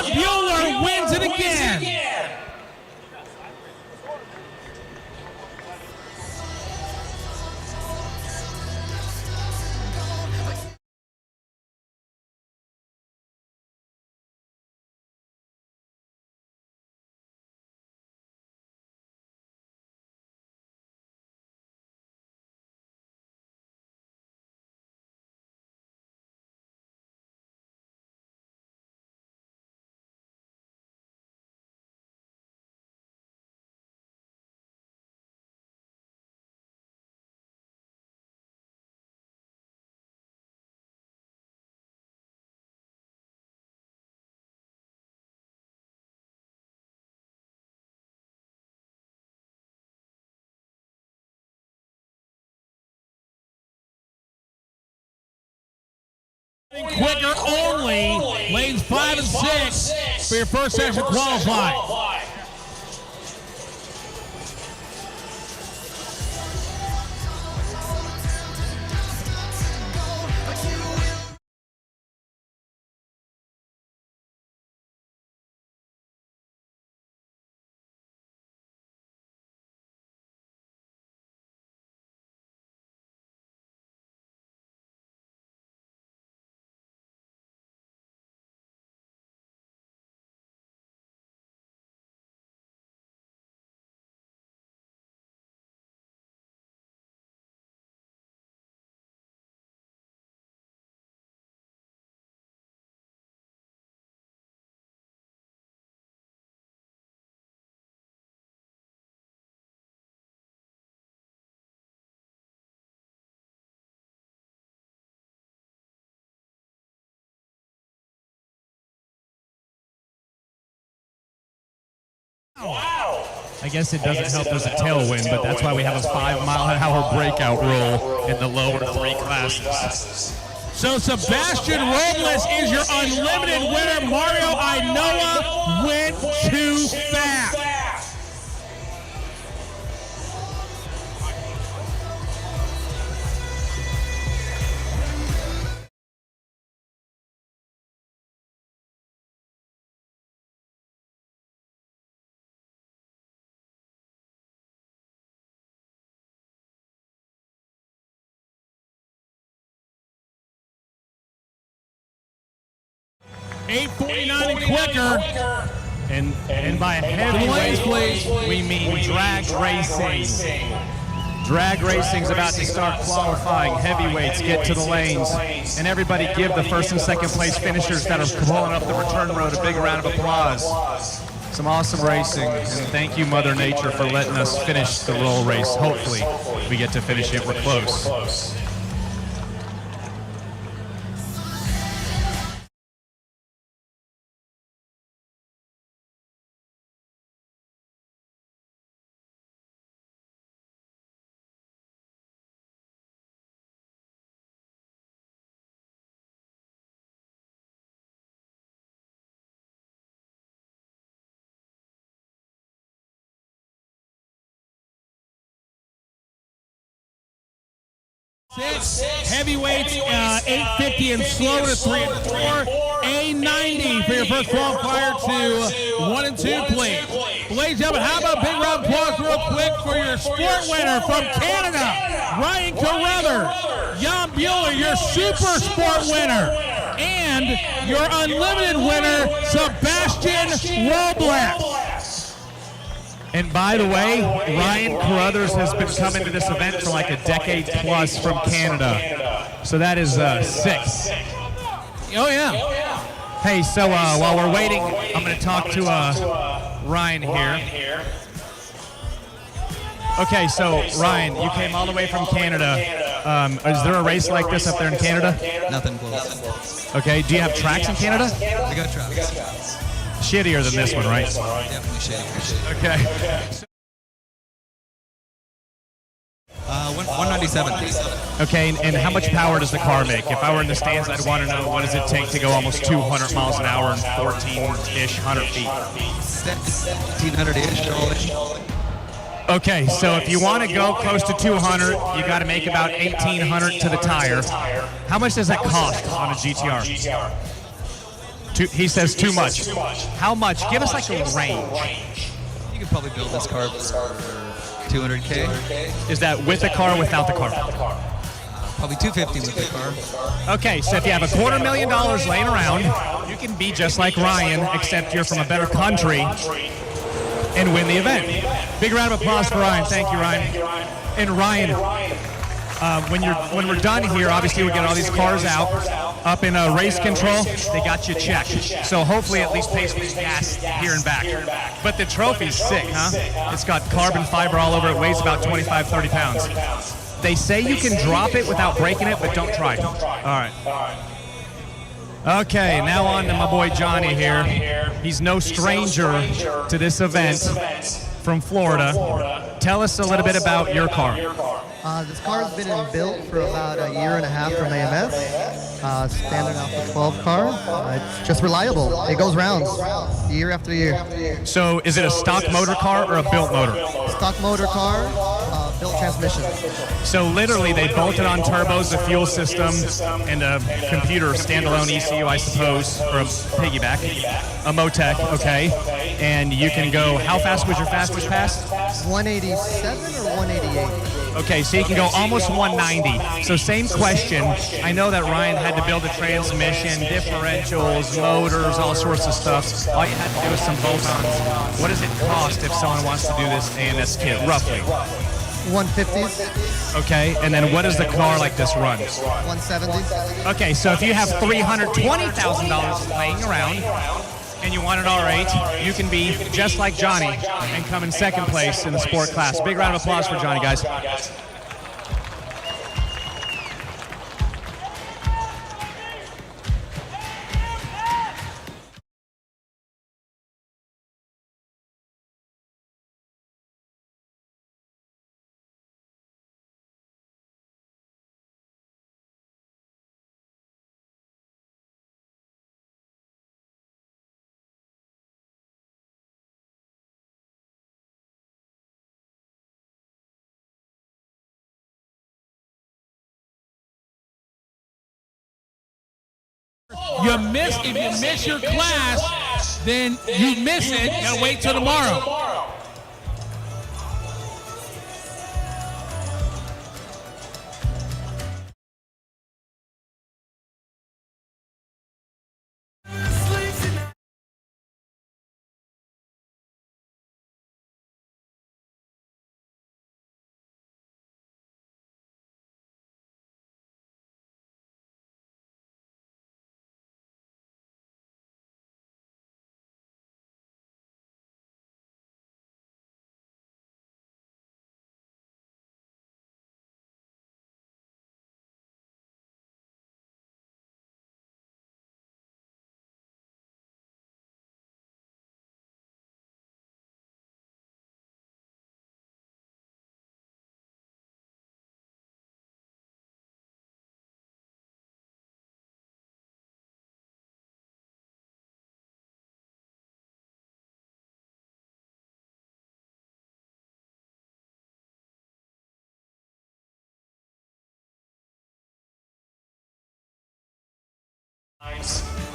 Bueller wins it again. quicker only. Lanes 5 and 6 for your first section qualifying. I guess it doesn't help there's a tailwind, but that's why we have a 5-mile-an-hour breakout rule in the lower 3 classes. So Sebastian Robles is your unlimited winner. Mario Ainoa went too fast. 8:49 and quicker. And by heavyweight, we mean drag racing. Drag racing's about to start qualifying. Heavyweights get to the lanes. And everybody give the first and second place finishers that are pulling up the return road a big round of applause. Some awesome racing. And thank you, Mother Nature, for letting us finish the roll race. Hopefully, we get to finish it. We're close. Heavyweights, 850 and slow to 3 and 4. A90 for your first qualifier to 1 and 2, please. Ladies and gentlemen, how about a big round of applause real quick for your sport winner from Canada, Ryan Carruthers, Jan Bueller, your super sport winner, and your unlimited winner, Sebastian Robles. And by the way, Ryan Carruthers has been coming to this event for like a decade plus from Canada. So that is sick. Oh, yeah. Hey, so while we're waiting, I'm going to talk to Ryan here. Okay, so Ryan, you came all the way from Canada. Is there a race like this up there in Canada? Nothing close. Okay, do you have tracks in Canada? We got tracks. Shittier than this one, right? Definitely shitty. Okay. 197. Okay, and how much power does the car make? If I were in the stands, I'd want to know what does it take to go almost 200 miles an hour and 14-ish 100 feet. 1,700-ish all in. Okay, so if you want to go close to 200, you got to make about 1,800 to the tire. How much does that cost on a GTR? He says too much. How much? Give us like a range. You could probably build this car for 200K. Is that with the car or without the car? Probably 250 with the car. Okay, so if you have $250,000 laying around, you can be just like Ryan, except you're from a better country and win the event. Big round of applause for Ryan. Thank you, Ryan. And Ryan, when we're done here, obviously we get all these cars out. Up in race control, they got you checked. So hopefully at least pays for the gas here and back. But the trophy's sick, huh? It's got carbon fiber all over it, weighs about 25, 30 pounds. They say you can drop it without breaking it, but don't try. All right. Okay, now on to my boy Johnny here. He's no stranger to this event from Florida. Tell us a little bit about your car. This car's been built for about a year and a half from AMS. Standard Alpha 12 car. It's just reliable. It goes rounds year after year. So is it a stock motor car or a built motor? Stock motor car, built transmission. So literally they bolted on turbos, a fuel system, and a computer standalone ECU, I suppose, or a piggyback, a Motec, okay. And you can go, how fast was your fastest pass? 187 or 188? Okay, so you can go almost 190. So same question. I know that Ryan had to build a transmission, differentials, motors, all sorts of stuff. All you had to do is some bolt-ons. What does it cost if someone wants to do this AMS kit, roughly? 150s. Okay, and then what does the car like this run? 170s. Okay, so if you have $320,000 laying around and you want an R8, you can be just like Johnny and come in second place in the sport class. Big round of applause for Johnny, guys. If you miss your class, then you miss it. You gotta wait till tomorrow.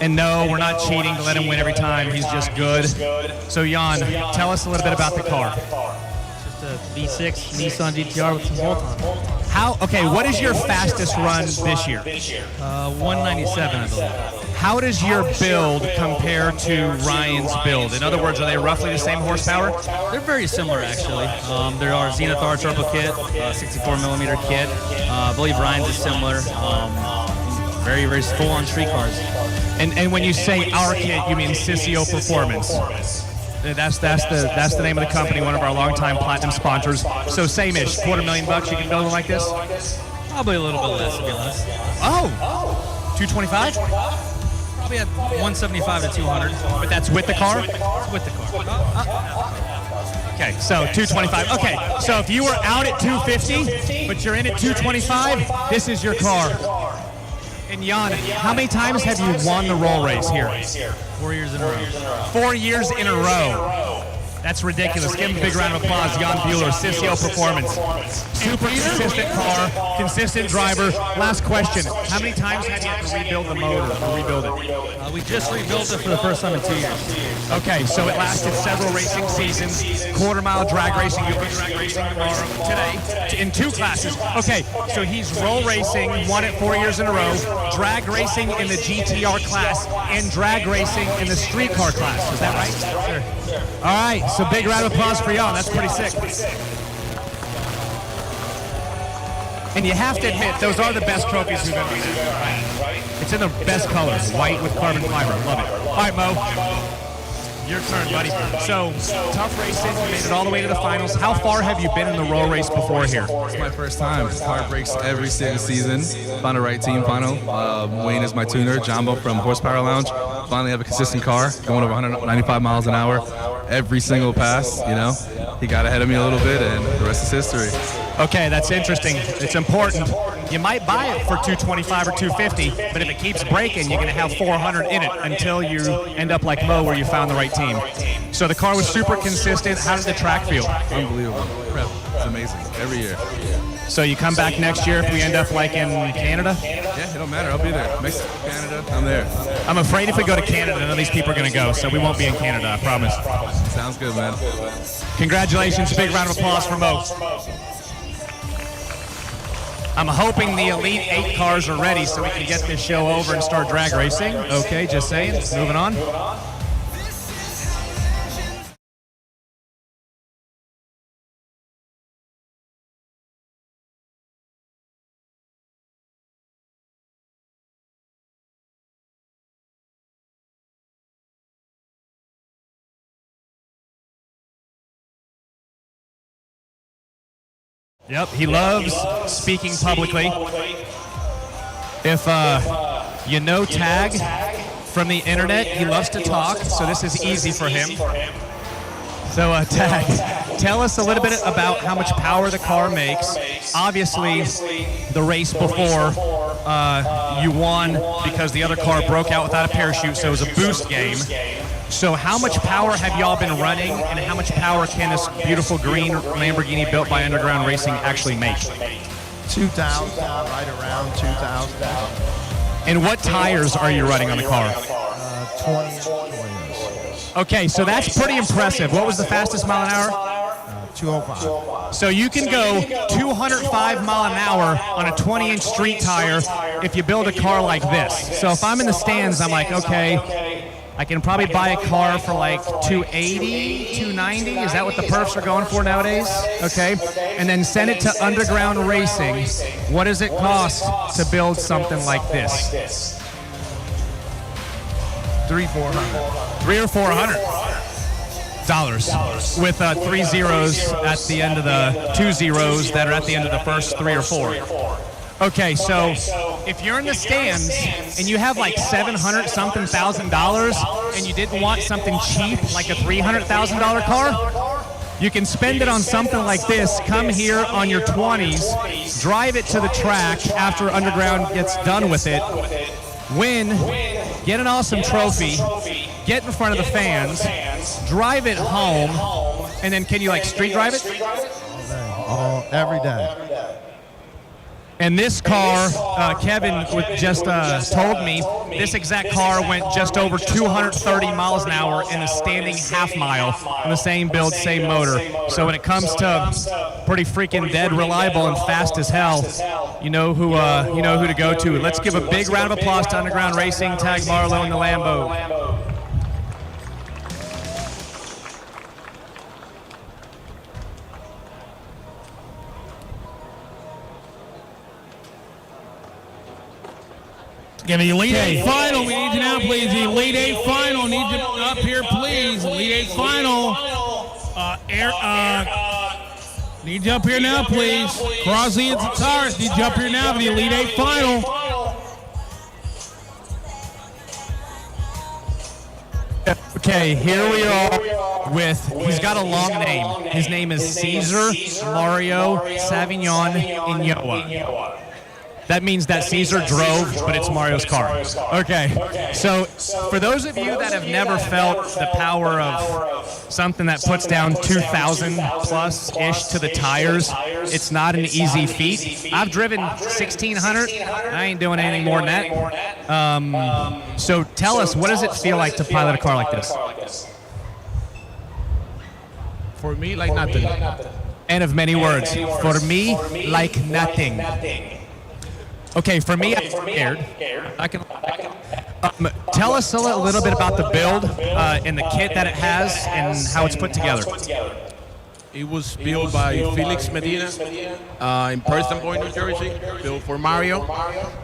And no, we're not cheating to let him win every time. He's just good. So Jan, tell us a little bit about the car. Just a V6 Nissan GTR with some bolt-on. Okay, what is your fastest run this year? 197, I believe. How does your build compare to Ryan's build? In other words, are they roughly the same horsepower? They're very similar, actually. There are Zenith R Turbo kit, 64mm kit. I believe Ryan's is similar. Very, very full-on street cars. And when you say our kit, you mean Sissio Performance. That's the name of the company, one of our longtime platinum sponsors. So same-ish, $250,000 you can build one like this? Probably a little bit less, to be honest. Oh, 225? Probably at 175 to 200. But that's with the car? It's with the car. Okay, so 225. Okay, so if you were out at 250, but you're in at 225, this is your car. And Jan, how many times have you won the roll race here? 4 years in a row. 4 years in a row. That's ridiculous. Give him a big round of applause, Jan Bueller, Sissio Performance. Super consistent car, consistent driver. Last question, how many times have you had to rebuild the motor or rebuild it? We just rebuilt it for the first time in 2 years. Okay, so it lasted several racing seasons, quarter-mile drag racing, you'll be drag racing tomorrow, today, in 2 classes. Okay, so he's roll racing, won it 4 years in a row, drag racing in the GTR class, and drag racing in the street car class. Is that right? Sure. All right, so big round of applause for y'all. That's pretty sick. And you have to admit, those are the best trophies we've ever seen, right? It's in the best colors, white with carbon fiber. Love it. All right, Mo. Your turn, buddy. So, tough racing, you made it all the way to the finals. How far have you been in the roll race before here? It's my first time. Car breaks every single season. Found the right team final. Wayne is my tuner. Jumbo from Horsepower Lounge. Finally have a consistent car, going over 195 miles an hour. Every single pass, you know. He got ahead of me a little bit, and the rest is history. Okay, that's interesting. It's important. You might buy it for $225 or $250, but if it keeps breaking, you're going to have $400 in it until you end up like Mo, where you found the right team. So the car was super consistent. How did the track feel? Unbelievable. It's amazing. Every year. So you come back next year if we end up like in Canada? Yeah, it don't matter. I'll be there. Mexico, Canada, I'm there. I'm afraid if we go to Canada, none of these people are going to go, so we won't be in Canada, I promise. Sounds good, man. Congratulations. Big round of applause for Mo. I'm hoping the Elite 8 cars are ready so we can get this show over and start drag racing. Okay, just saying. Moving on. Yep, he loves speaking publicly. If you know Tag from the internet, he loves to talk, so this is easy for him. So Tag, tell us a little bit about how much power the car makes. Obviously, the race before you won because the other car broke out without a parachute, so it was a boost game. So how much power have y'all been running, and how much power can this beautiful green Lamborghini built by Underground Racing actually make? 2,000, right around 2,000. And what tires are you running on the car? 20. Okay, so that's pretty impressive. What was the fastest mile an hour? 205. So you can go 205 mile an hour on a 20-inch street tire if you build a car like this. So if I'm in the stands, I'm like, okay, I can probably buy a car for like 280, 290. Is that what the perfs are going for nowadays? Okay. And then send it to Underground Racing. What does it cost to build something like this? $300 or $400 with 3 zeros at the end of the 2 zeros that are at the end of the first 3 or 4. Okay, so if you're in the stands and you have like $700-something thousand and you didn't want something cheap like a $300,000 car, you can spend it on something like this. Come here on your 20s, drive it to the track after Underground gets done with it, win, get an awesome trophy, get in front of the fans, drive it home, and then can you like street drive it? Every day. And this car, Kevin just told me, this exact car went just over 230 miles an hour in a standing half mile on the same build, same motor. So when it comes to pretty freaking dead reliable and fast as hell, you know who to go to. Let's give a big round of applause to Underground Racing, Tag Marlowe and the Lambo. Give me Elite 8 final. We need you now, please. The Elite 8 final. Need you up here, please. Elite 8 final. Need you up here now, please. Crosley and Zataris. Need you up here now for the Elite 8 final. Okay, here we are with, he's got a long name. His name is Cesar Mario Savignon Inyoa. That means that Caesar drove, but it's Mario's car. Okay, so for those of you that have never felt the power of something that puts down 2,000 plus-ish to the tires, it's not an easy feat. I've driven 1,600. I ain't doing anything more than that. So tell us, what does it feel like to pilot a car like this? For me, like nothing. And of many words. For me, like nothing. Okay, for me, I'm scared. Tell us a little bit about the build and the kit that it has and how it's put together. It was built by Felix Medina in Preston Point, New Jersey, built for Mario.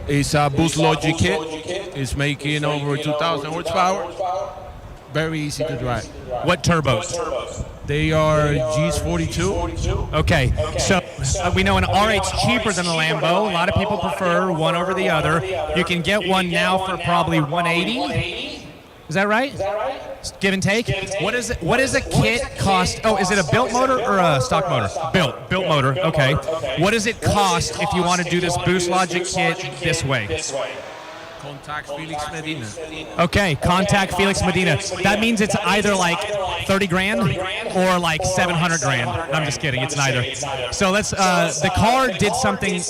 It's a Boost Logic kit. It's making over 2,000 horsepower. Very easy to drive. What turbos? They are Gs42. Okay, so we know an R8's cheaper than the Lambo. A lot of people prefer one over the other. You can get one now for probably $180. Is that right? Give and take. What is it? What does a kit cost? Oh, is it a built motor or a stock motor? Built motor. Okay. What does it cost if you want to do this Boost Logic kit this way? Contact Felix Medina. Okay, contact Felix Medina. That means it's either like 30 grand or like 700 grand. I'm just kidding, it's neither. So let's, the car did something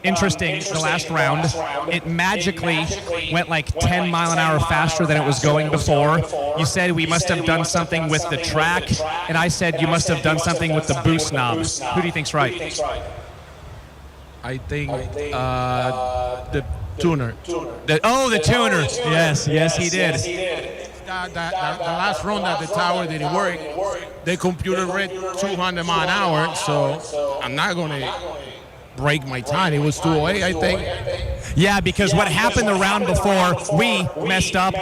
interesting the last round. It magically went like 10 mile an hour faster than it was going before. You said we must have done something with the track, and I said you must have done something with the boost knob. Who do you think's right? I think the tuner. The tuner. Yes, he did. The last run that the tower didn't work, the computer read 200 mile an hour, so I'm not going to break my time. It was 208, I think. Yeah, because what happened the round before, we messed up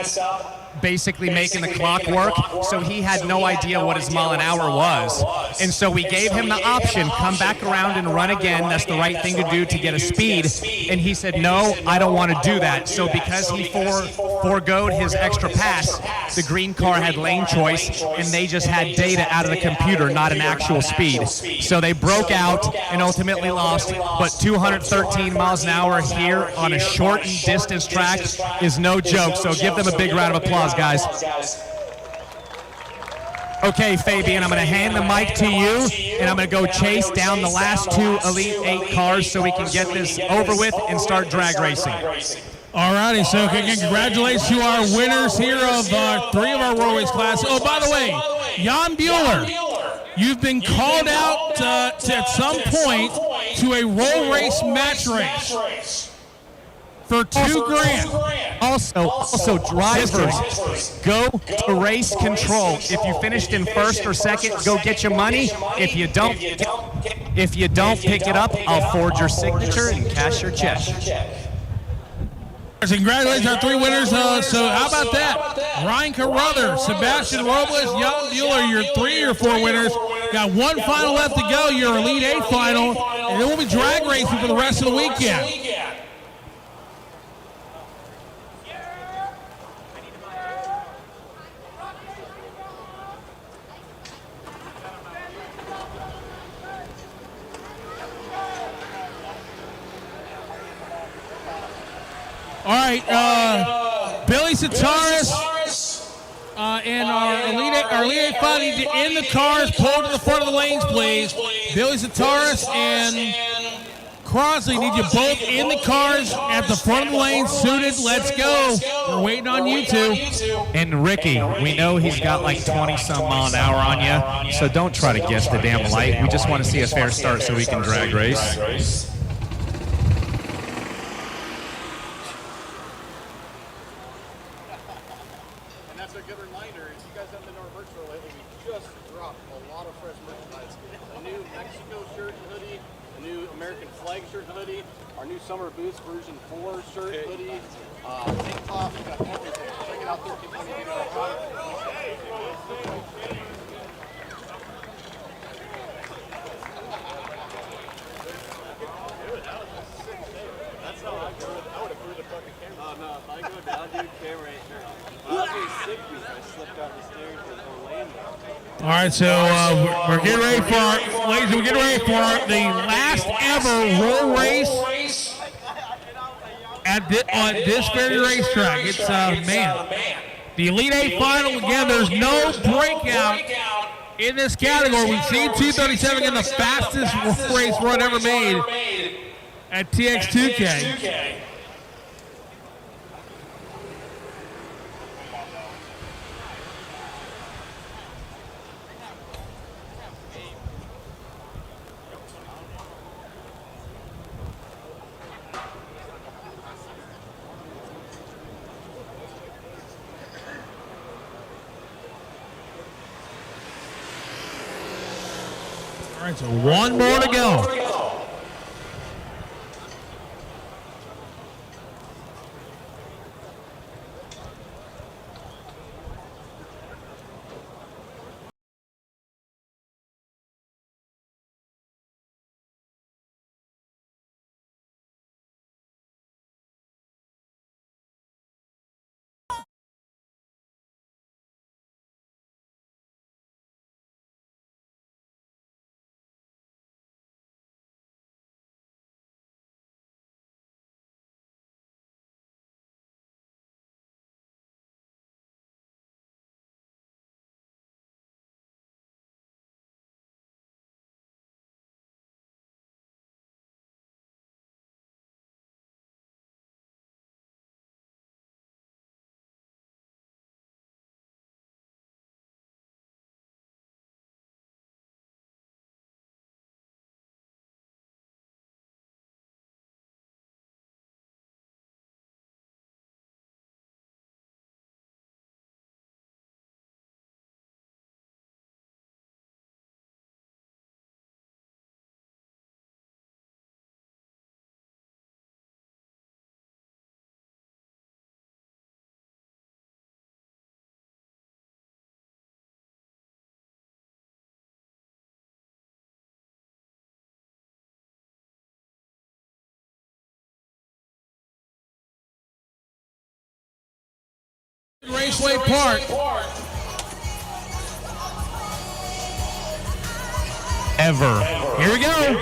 basically making the clock work, so he had no idea what his mile an hour was. And so we gave him the option, come back around and run again. That's the right thing to do to get a speed. And he said, no, I don't want to do that. So because he foregoed his extra pass, the green car had lane choice, and they just had data out of the computer, not an actual speed. So they broke out and ultimately lost, but 213 miles an hour here on a shortened distance track is no joke. So give them a big round of applause, guys. Okay, Fabian, I'm going to hand the mic to you, and I'm going to go chase down the last two Elite 8 cars so we can get this over with and start drag racing. All righty, so congratulations to our winners here of 3 of our Roll Race classes. Oh, by the way, Jan Bueller, you've been called out at some point to a Roll Race match race for $2 grand. Also, drivers, go to race control. If you finished in first or second, go get your money. If you don't pick it up, I'll forge your signature and cash your check. Congratulations, our 3 winners. So how about that? Ryan Carruthers, Sebastian Robles, Jan Bueller, your 3 or 4 winners. Got 1 final left to go, your Elite 8 final, and then we'll be drag racing for the rest of the weekend. All right, Billy Sataris and our Elite 8 final need to end the cars, pull to the front of the lanes, please. Billy Sataris and Crosley need you both in the cars at the front of the lane, suited. Let's go. We're waiting on you two. And Ricky, we know he's got like 20-some mile an hour on you, so don't try to guess the damn light. We just want to see a fair start so we can drag race. Summer Boost version 4 shirt, hoodie, tank top, we got everything. Check it out there if you want to get our product. That's how I go. I would have threw the fucking camera. Oh no, if I go down, dude, camera ain't there. I'll be sick week. I slipped out the stairs with Orlando. All right, so we're getting ready for, ladies, we're getting ready for the last ever roll race on this very racetrack. It's, man, the Elite 8 final, again, there's no breakout in this category. We've seen 237 in the fastest race run ever made at TX2k. All right, so 1 more to go. Raceway Park. Ever. Here we go.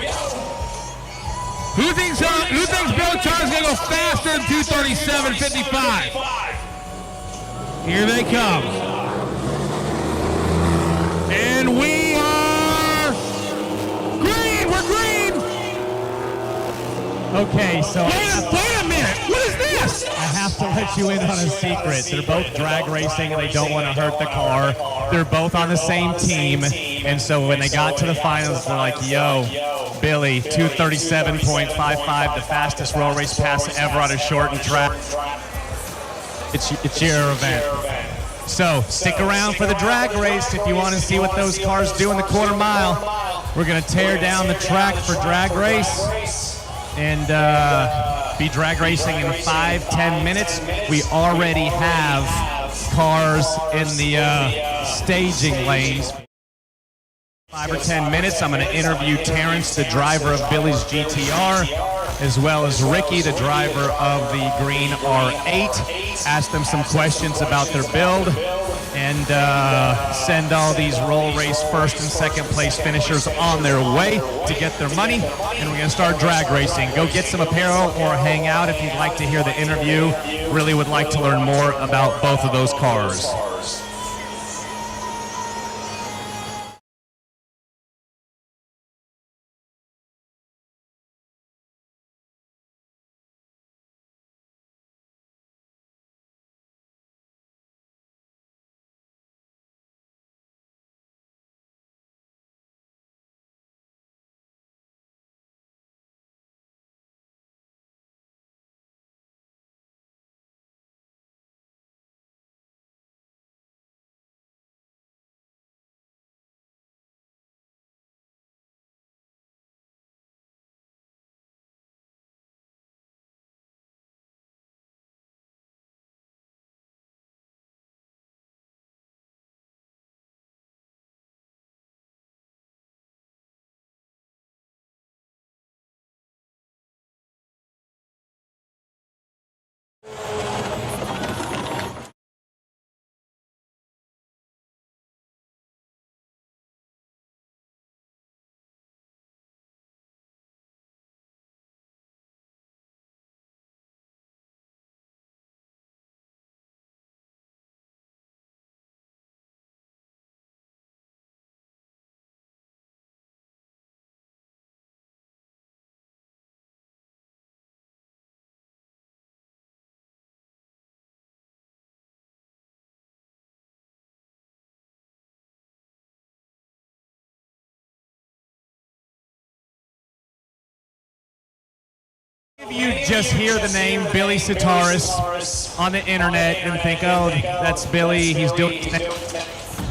Who thinks Bill Charles gonna go faster than 237.55? Here they come. And we are green. We're green. Okay, so Wait a minute. What is this? I have to let you in on a secret. They're both drag racing and they don't want to hurt the car. They're both on the same team. And so when they got to the finals, they're like, yo, Billy, 237.55, the fastest roll race pass ever on a shortened track. It's your event. So stick around for the drag race if you want to see what those cars do in the quarter mile. We're going to tear down the track for drag race and be drag racing in 5-10 minutes. We already have cars in the staging lanes. 5 or 10 minutes, I'm going to interview Terrence, the driver of Billy's GTR, as well as Ricky, the driver of the green R8. Ask them some questions about their build and send all these roll race first and second place finishers on their way to get their money. And we're going to start drag racing. Go get some apparel or hang out if you'd like to hear the interview. Really would like to learn more about both of those cars. You just hear the name Billy Sitaris on the internet and think, oh, that's Billy, he's doing it.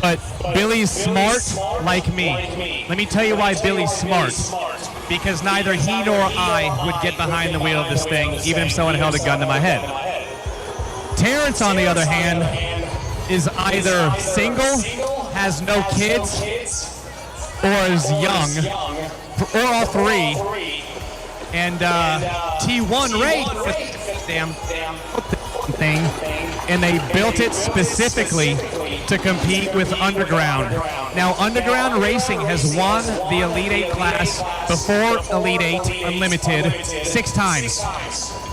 But Billy's smart like me. Let me tell you why Billy's smart. Because neither he nor I would get behind the wheel of this thing, even if someone held a gun to my head. Terrence, on the other hand, is either single, has no kids, or is young, or all three. And T1 race, damn thing, and they built it specifically to compete with Underground. Now, Underground Racing has won the Elite 8 class before Elite 8 Unlimited 6 times.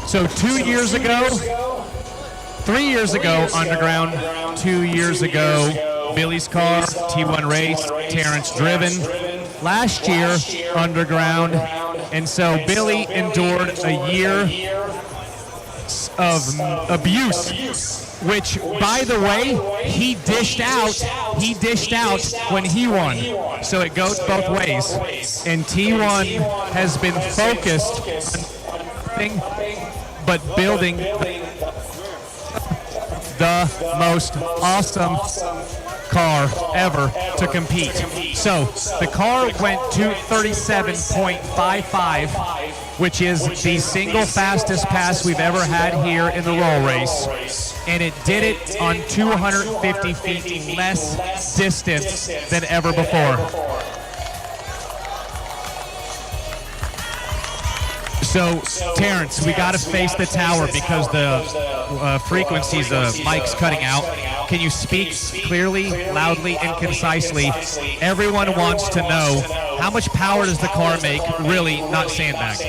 So 2 years ago, 3 years ago, Underground, 2 years ago, Billy's car, T1 race, Terrence driven. Last year, Underground. And so Billy endured a year of abuse, which, by the way, he dished out when he won. So it goes both ways. And T1 has been focused on nothing but building the most awesome car ever to compete. So the car went 237.55, which is the single fastest pass we've ever had here in the roll race. And it did it on 250 feet less distance than ever before. So, Terrence, we got to face the tower because the frequencies, the mic's cutting out. Can you speak clearly, loudly, and concisely? Everyone wants to know how much power does the car make, really, not sandbag.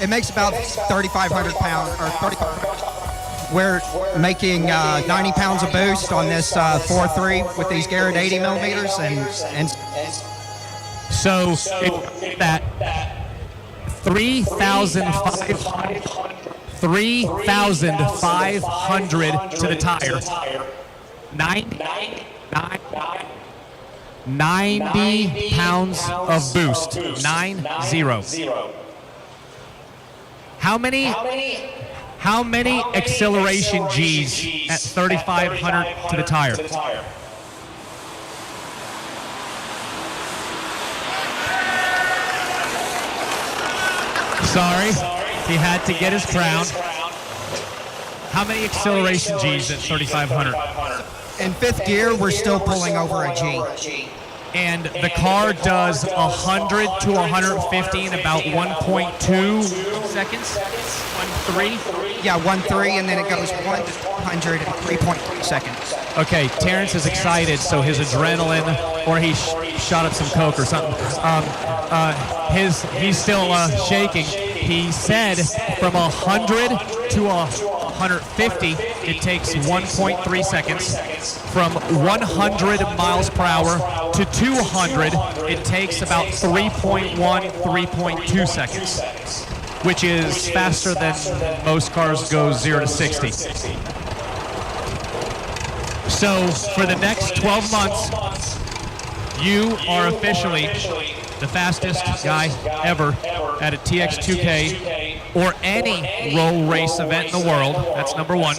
It makes about 3,500 pounds, or 3,500. We're making 90 pounds of boost on this 4.3 with these Garrett 80 millimeters, and so that 3,500 to the tire. 90 pounds of boost. 90. How many acceleration G's at 3,500 to the tire? Sorry, he had to get his crown. How many acceleration G's at 3,500? in fifth gear, we're still pulling over a G. And the car does 100 to 150 in about 1.2 seconds? 1.3? Yeah, 1.3, and then it goes 1 to 100 in 3.3 seconds. Okay, Terrence is excited, so his adrenaline, or he shot up some coke or something. He's still shaking. He said from 100 to 150, it takes 1.3 seconds. From 100 miles per hour to 200, it takes about 3.1, 3.2 seconds, which is faster than most cars go 0 to 60. So for the next 12 months, you are officially the fastest guy ever at a TX2k or any roll race event in the world. That's number one.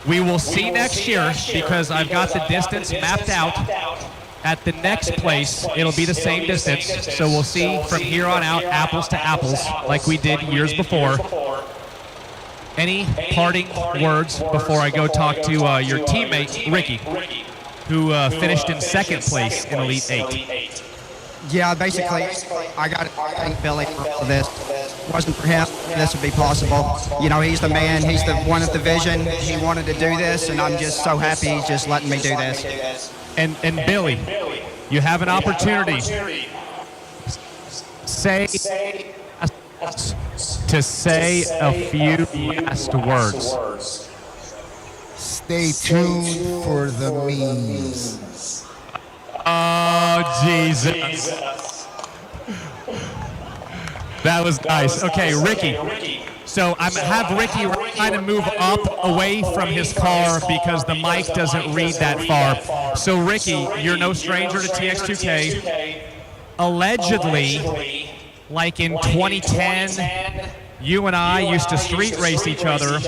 We will see next year, because I've got the distance mapped out. At the next place, it'll be the same distance. So we'll see from here on out, apples to apples, like we did years before. Any parting words before I go talk to your teammate, Ricky, who finished in second place in Elite 8? Yeah, basically, I got to thank Billy for this. If it wasn't for him, this would be possible. You know, he's the man. He's the one with the vision. He wanted to do this, and I'm just so happy he's just letting me do this. And Billy, you have an opportunity to say a few last words. Stay tuned for the memes. Oh, Jesus. That was nice. Okay, Ricky. So I have Ricky trying to move up away from his car because the mic doesn't read that far. So Ricky, you're no stranger to TX2k. Allegedly, like in 2010, you and I used to street race each other.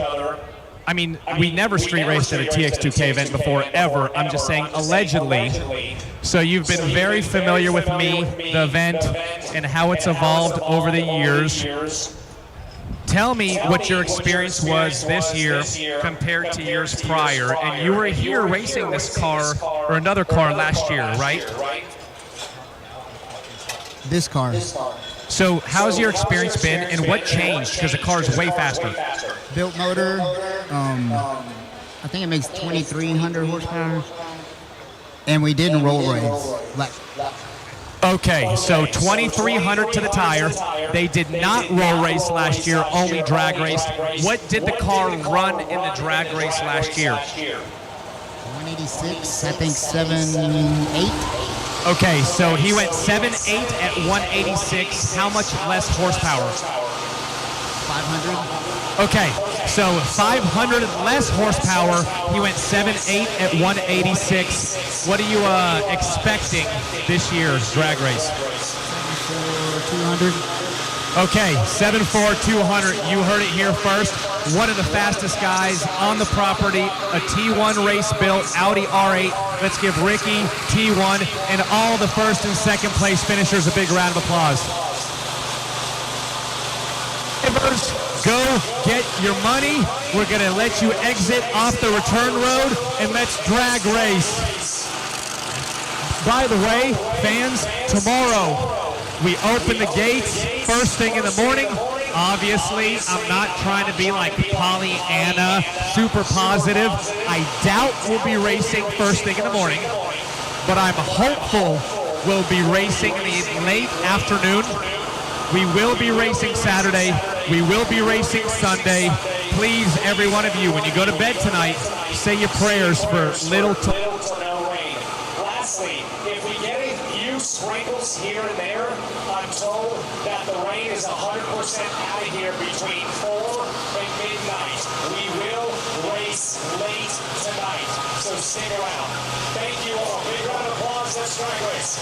I mean, we never street raced at a TX2k event before, ever. I'm just saying allegedly. So you've been very familiar with me, the event, and how it's evolved over the years. Tell me what your experience was this year compared to years prior. And you were here racing this car, or another car last year, right? This car. So how's your experience been, and what changed? Because the car's way faster. Built motor. I think it makes 2,300 horsepower. And we didn't roll race. Okay, so 2,300 to the tire. They did not roll race last year, only drag race. What did the car run in the drag race last year? 186, I think 7.8. Okay, so he went 7.8 at 186. How much less horsepower? 500. Okay, so 500 less horsepower. He went 7.8 at 186. What are you expecting this year's drag race? 200. Okay, 7.4, 200. You heard it here first. One of the fastest guys on the property, a T1 race built Audi R8. Let's give Ricky, T1, and all the first and second place finishers a big round of applause. Go get your money. We're going to let you exit off the return road, and let's drag race. By the way, fans, tomorrow We open the gates first thing in the morning. Obviously, I'm not trying to be like Pollyanna, super positive. I doubt we'll be racing first thing in the morning, but I'm hopeful we'll be racing in the late afternoon. We will be racing Saturday. We will be racing Sunday. Please, every one of you, when you go to bed tonight, say your prayers for little to no rain. Lastly, if we get a few sprinkles here and there, I'm told that the rain is 100% out of here between 4 and midnight. We will race late tonight, so stick around. Thank you all. Big round of applause. Let's drag race.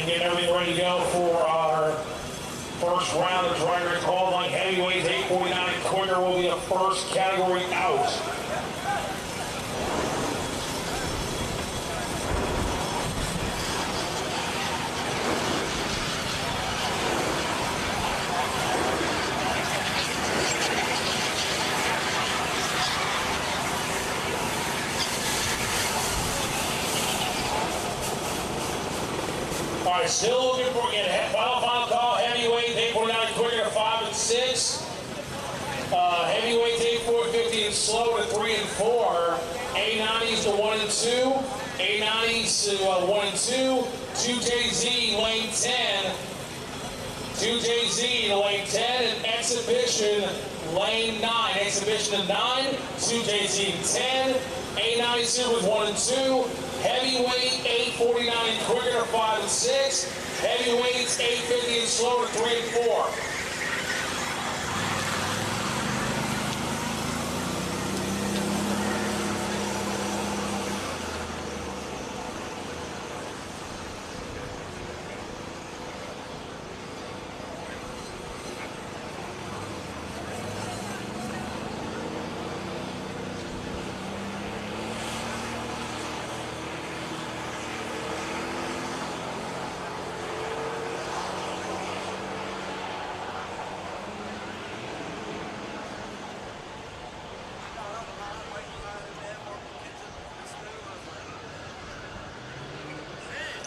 and getting everything ready to go for our first round of drag race qualifying. Heavyweights 849 quicker will be the first category out. All right, still looking for final call. Heavyweight 849 quicker to 5 and 6. Heavyweight 850 and slow to 3 and 4. A90s to 1 and 2. A90s to 1 and 2. 2JZ lane 10. 2JZ to lane 10 and Exhibition lane 9. Exhibition to 9. 2JZ 10. A90 Silvers 1 and 2. Heavyweight 849 and quicker to 5 and 6. Heavyweights 850 and slow to 3 and 4.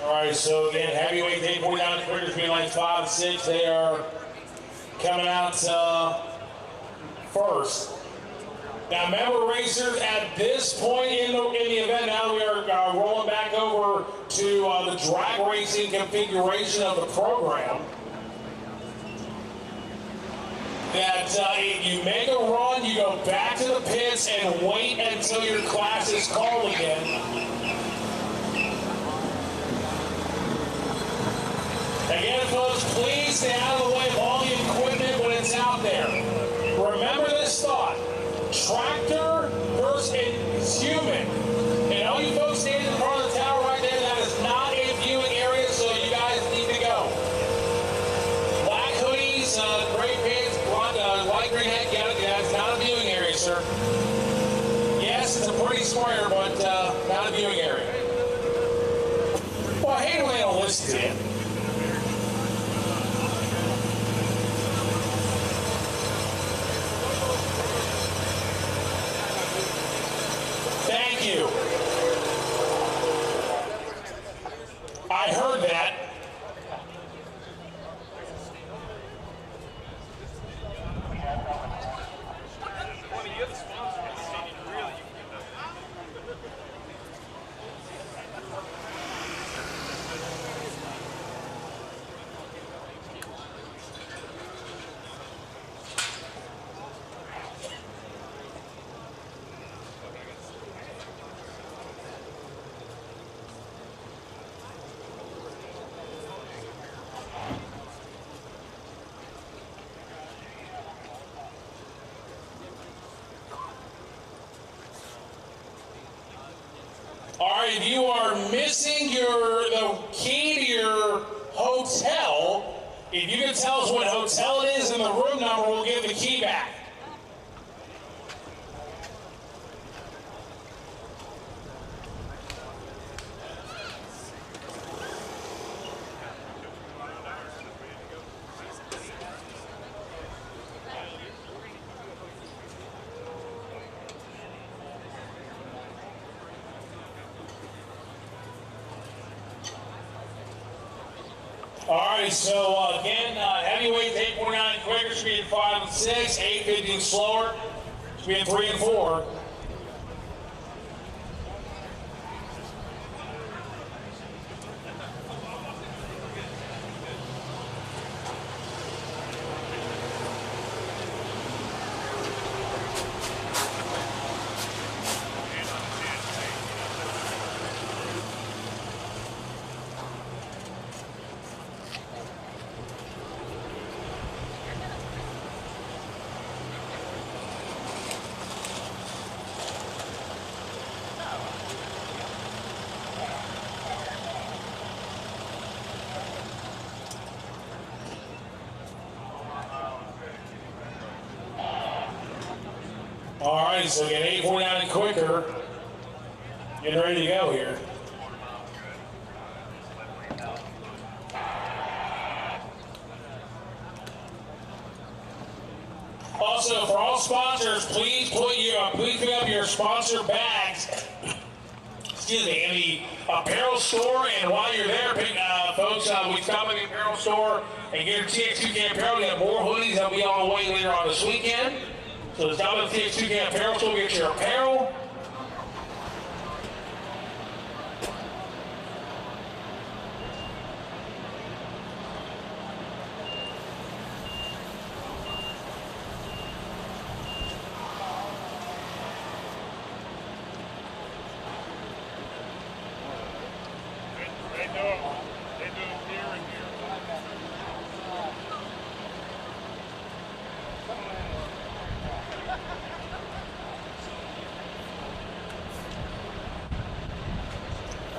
All right, so again, heavyweight 849 quicker between lanes 5 and 6. They are coming out first. Now, remember, racers, at this point in the event, now we are rolling back over to the drag racing configuration of the program. That if you make a run, you go back to the pits and wait until your class is called again. Again, folks, please stay out of the way of all the equipment when it's out there. Remember this thought. Tractor versus human. And all you folks standing in front of the tower right there, that is not a viewing area, so you guys need to go. Black hoodies, gray pants, light green hat, that's not a viewing area, sir. Yes, it's a pretty square, but not a viewing area. Well, I hate when they don't listen to you. Thank you. I heard that. All right, if you are missing the key to your hotel, if you can tell us what hotel it is and the room number, we'll give the key back. All right, so again, heavyweight 849 quicker, speed 5 and 6, 850 and slower, speed 3 and 4. All right, so get 849 and quicker. Getting ready to go here. Also, for all sponsors, please pick up your sponsor bags. Excuse me, in the apparel store. And while you're there, folks, we stop at the apparel store and get your TX2k apparel. We have more hoodies that'll be on the way later on this weekend. So stop at the TX2k apparel store, get your apparel. They do it here and here.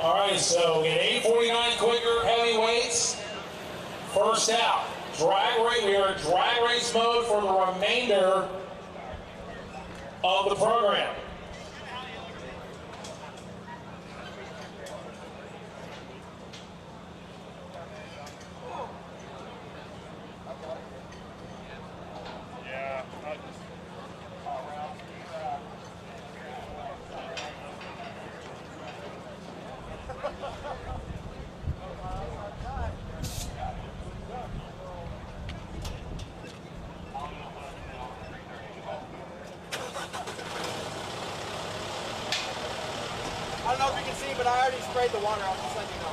All right, so get 849 quicker heavyweights. First out, drag race. We are in drag race mode for the remainder of the program. I don't know if you can see, but I already sprayed the water out, just let you know.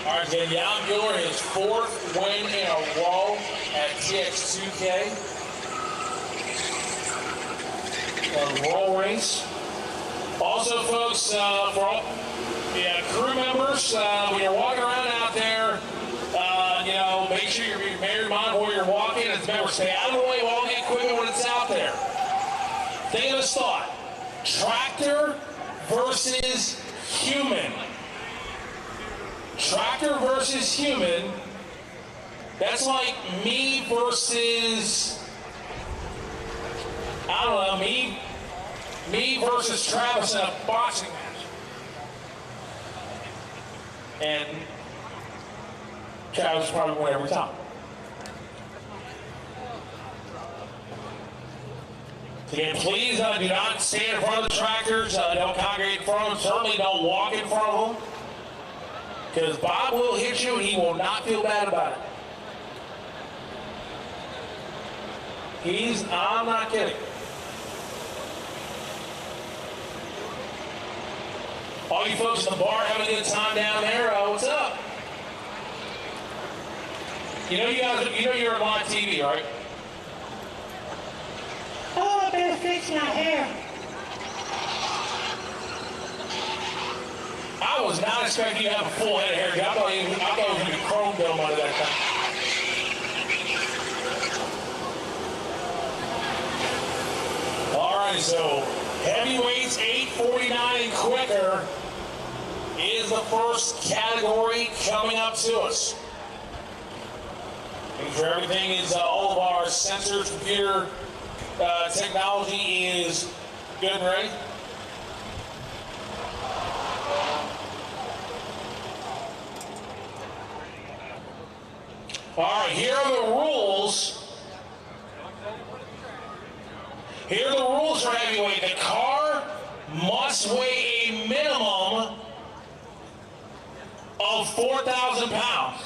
All right, Danielle Mueller, his fourth win in a row at TX2k. Roll race. Also, folks, for all crew members, when you're walking around out there, make sure you're bearing in mind where you're walking. As members, stay out of the way of all the equipment when it's out there. Think of this thought: tractor versus human. Tractor versus human. That's like me versus, I don't know, me versus Travis in a boxing match. And Travis probably win every time. Again, please do not stand in front of the tractors. Don't congregate in front of them. Certainly don't walk in front of them. Because Bob will hit you and he will not feel bad about it. I'm not kidding. All you folks in the bar having a good time down there, what's up? You're on live TV, right? Oh, I better fix my hair. I was not expecting you to have a full head of hair. I thought it was going to be chrome dome under that thing. All right, so heavyweights 849 and quicker is the first category coming up to us. Make sure everything is, all of our sensors, computer technology is good and ready. All right, here are the rules. Here are the rules for heavyweight. The car must weigh a minimum of 4,000 pounds.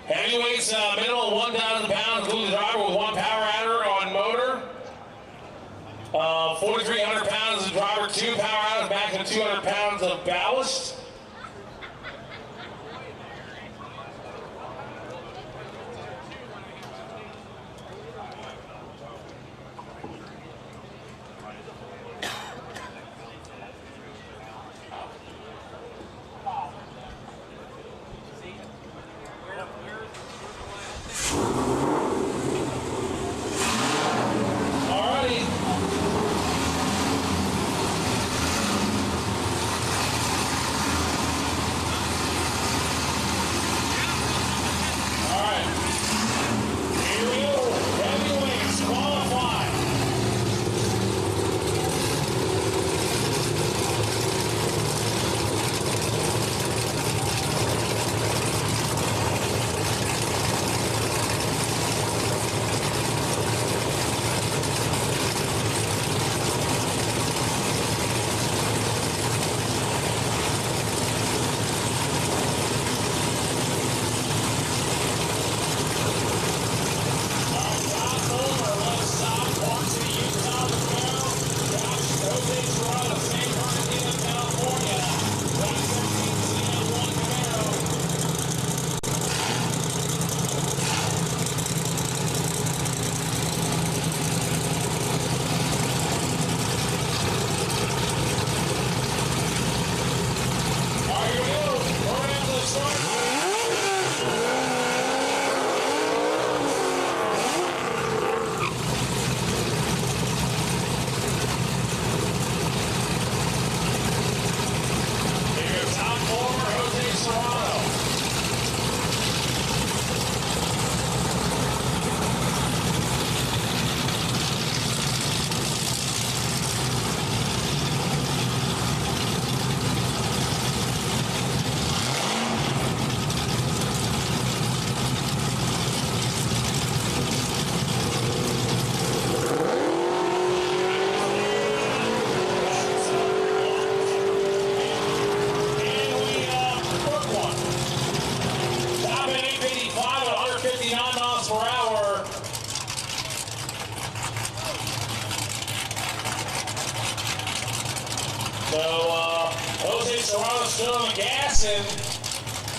Heavyweight's minimum of 1,000 pounds, including the driver with 1 power adder on motor. 4,300 pounds is the driver, 2 power adders, maximum 200 pounds of ballast.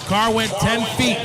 Car went 10 feet.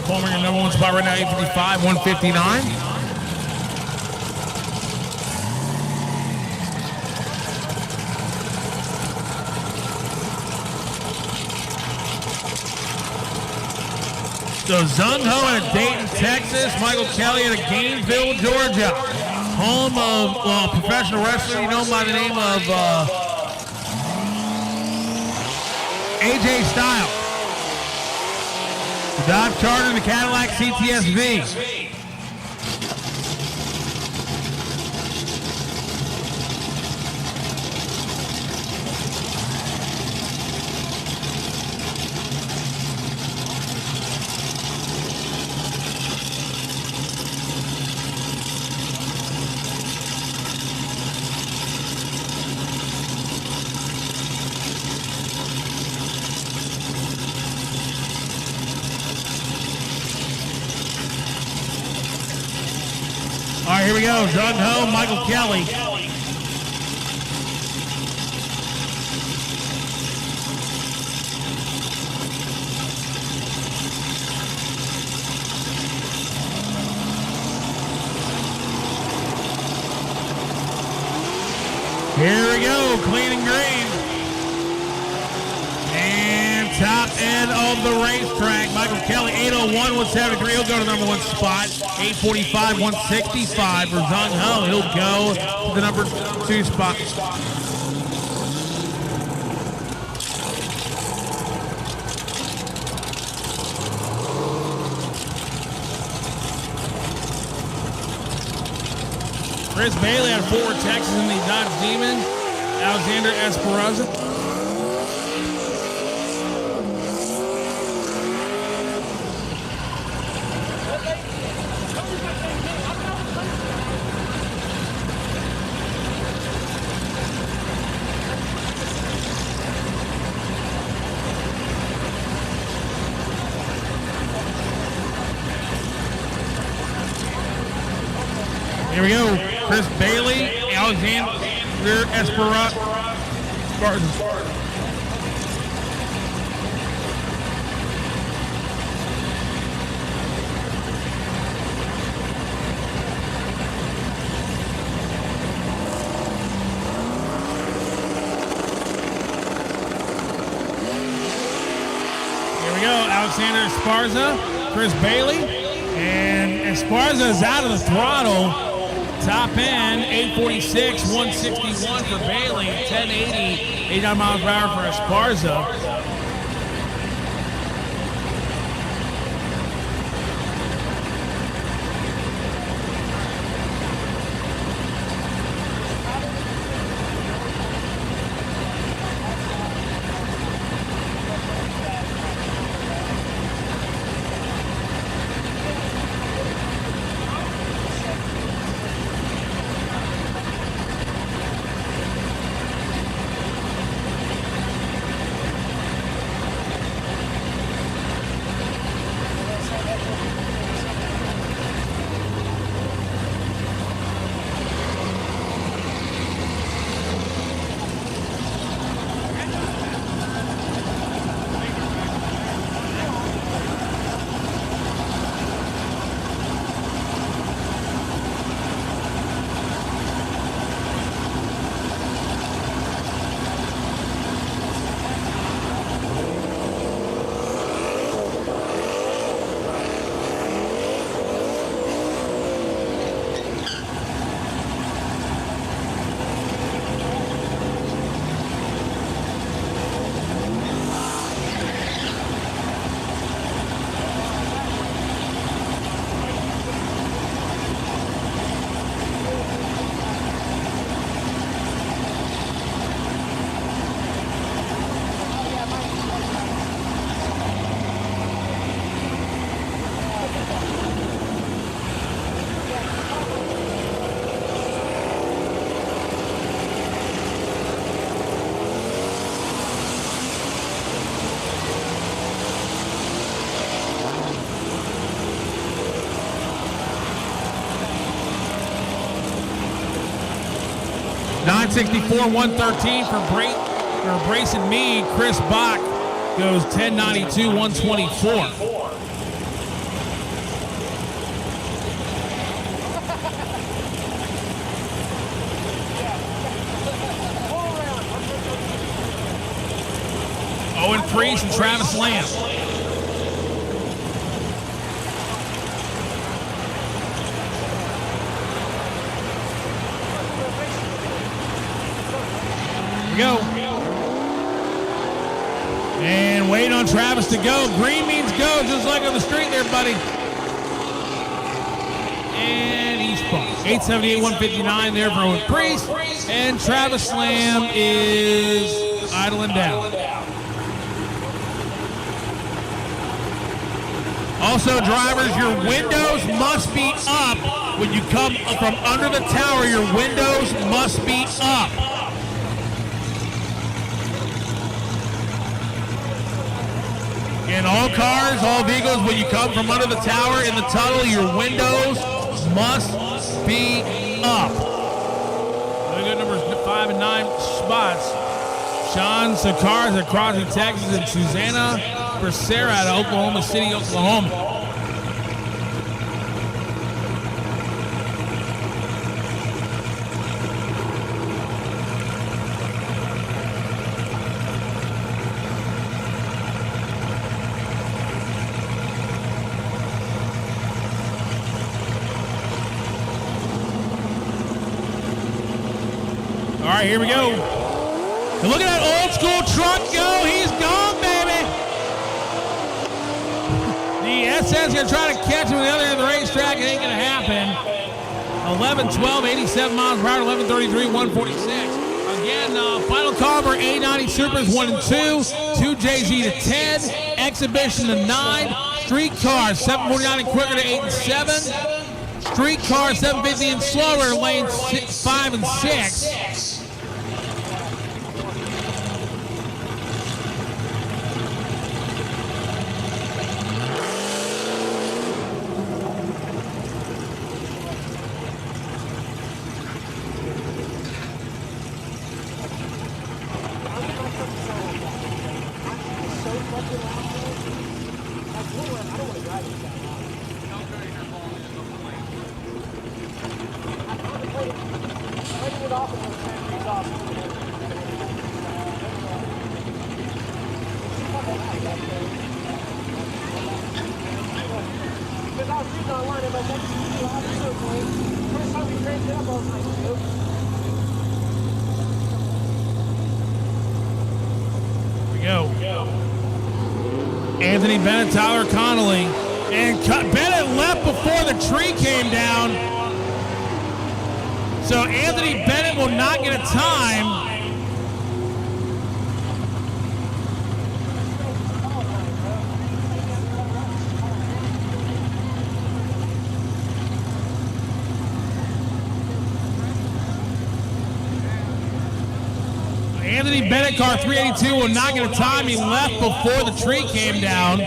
Forming a number one spot right now, 855, 159. So Zung Ho out of Dayton, Texas. Michael Kelly out of Gainesville, Georgia. Home of professional wrestler, you know by the name of AJ Styles. The Dodge Charger and the Cadillac CTS-V. All right, here we go. Doug Ho, Michael Kelly. Here we go, clean and green. And top end of the racetrack, Michael Kelly, 801, 173. He'll go to the number 1 spot. 845, 165 for Zung Ho. He'll go to the number 2 spot. Chris Bailey out of Fort Worth, Texas in the Dodge Demon. Alexander Esperanza. Here we go. Chris Bailey, Alexander Esperanza. Here we go. Alexander Esparza, Chris Bailey, and Esparza is out of the throttle. Top end, 846, 161 for Bailey, 1080, 89 miles per hour for Esparza. $964, 113 for Brace and Me. Chris Bach goes 1092, 124. Owen Priest and Travis Lamb. Go. And wait on Travis to go. Green means go, just like on the street there, buddy. And he's spun. 878, 159 there for Owen Priest. And Travis Lamb is idling down. Also, drivers, your windows must be up. When you come from under the tower, your windows must be up. In all cars, all vehicles, when you come from under the tower in the tunnel, your windows must be up. Look at numbers 5 and 9 spots. Sean Sakars at Crossing, Texas, and Susanna Becerra out of Oklahoma City, Oklahoma. All right, here we go. And look at that old school truck go. He's gone, baby. The SN's going to try to catch him on the other end of the racetrack. It ain't going to happen. 11-12, 87 miles per hour, 11-33, 146. Again, final call for A90 Supers 1 and 2. 2JZ to 10. Exhibition to 9. Street Car 749 and quicker to 8 and 7. Street Car 750 and slower, lanes 5 and 6. Anthony Bennett, Tyler Connolly, and Bennett left before the tree came down. So Anthony Bennett will not get a time. Anthony Bennett, car 382, will not get a time. He left before the tree came down.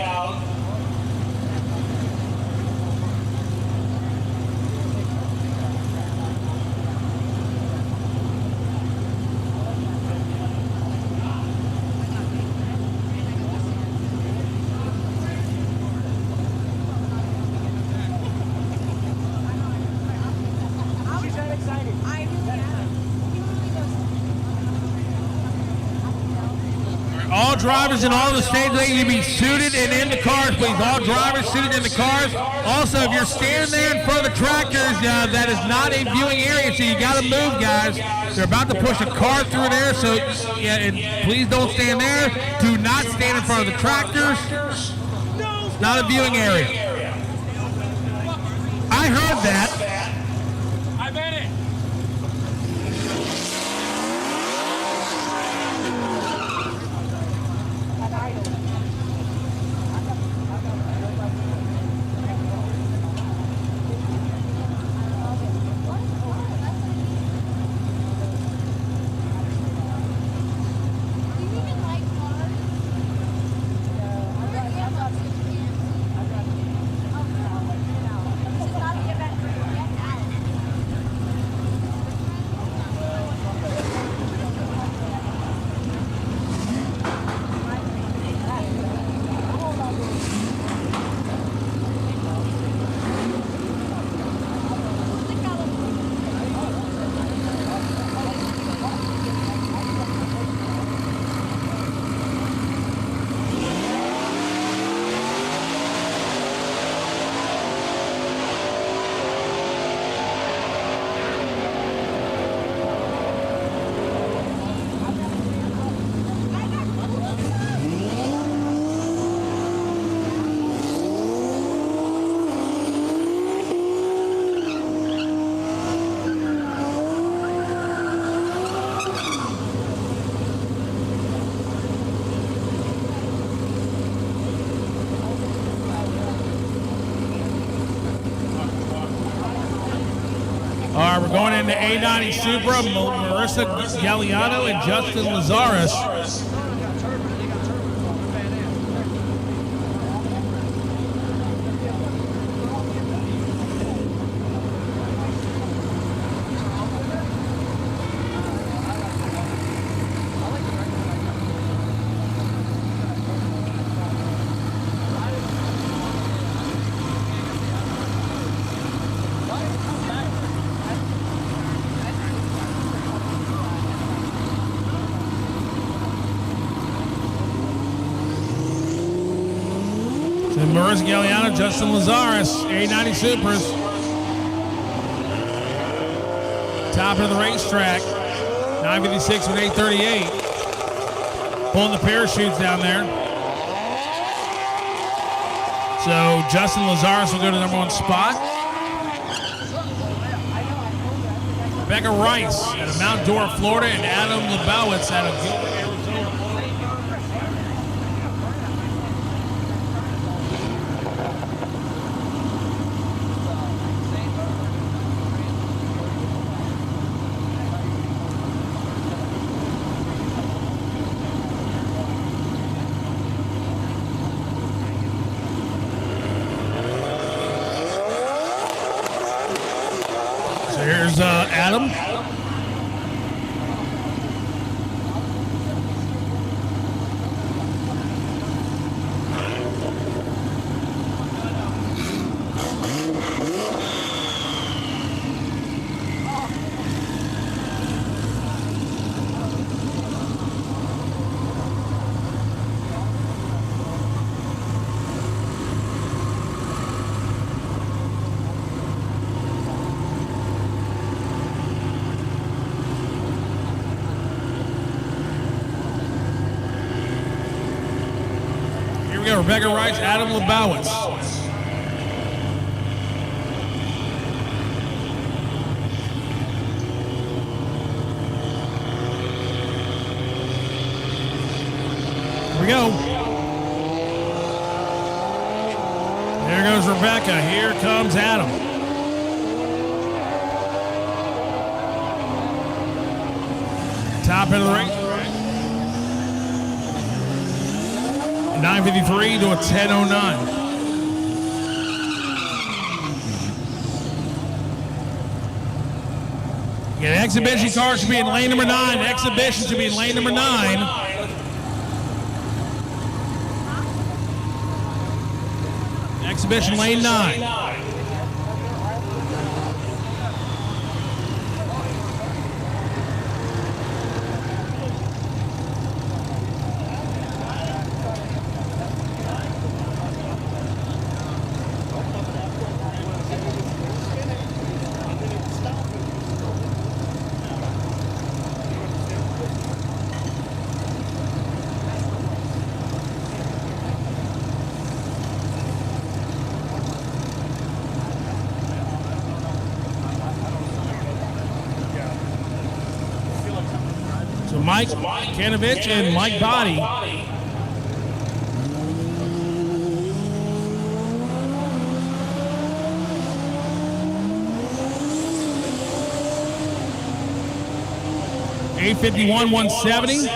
All drivers in all the stages need to be suited and in the cars, please. All drivers suited in the cars. Also, if you're standing there in front of the tractors, that is not a viewing area, so you got to move, guys. They're about to push a car through there, so and please don't stand there. Do not stand in front of the tractors. It's not a viewing area. I heard that. I bet it. All right, we're going into A90 Supra, Marissa Galliano and Justin Lazarus. So Maurice Galliano, Justin Lazarus, 890 Supers. Top of the racetrack, 956 with 838. Pulling the parachutes down there. So Justin Lazarus will go to the number 1 spot. Rebecca Rice out of Mount Dora, Florida, and Adam Lebowitz out of Gilbert, Arizona. So here's Adam. We got Rebecca Rice, Adam Lebowitz. Here we go. There goes Rebecca. Here comes Adam. Top end of the ring. 953 to a 1009. Yeah, exhibition car should be in lane number 9. Exhibition should be in lane number 9. Exhibition lane 9. So Mike Kanovich and Mike Body. $851, 170.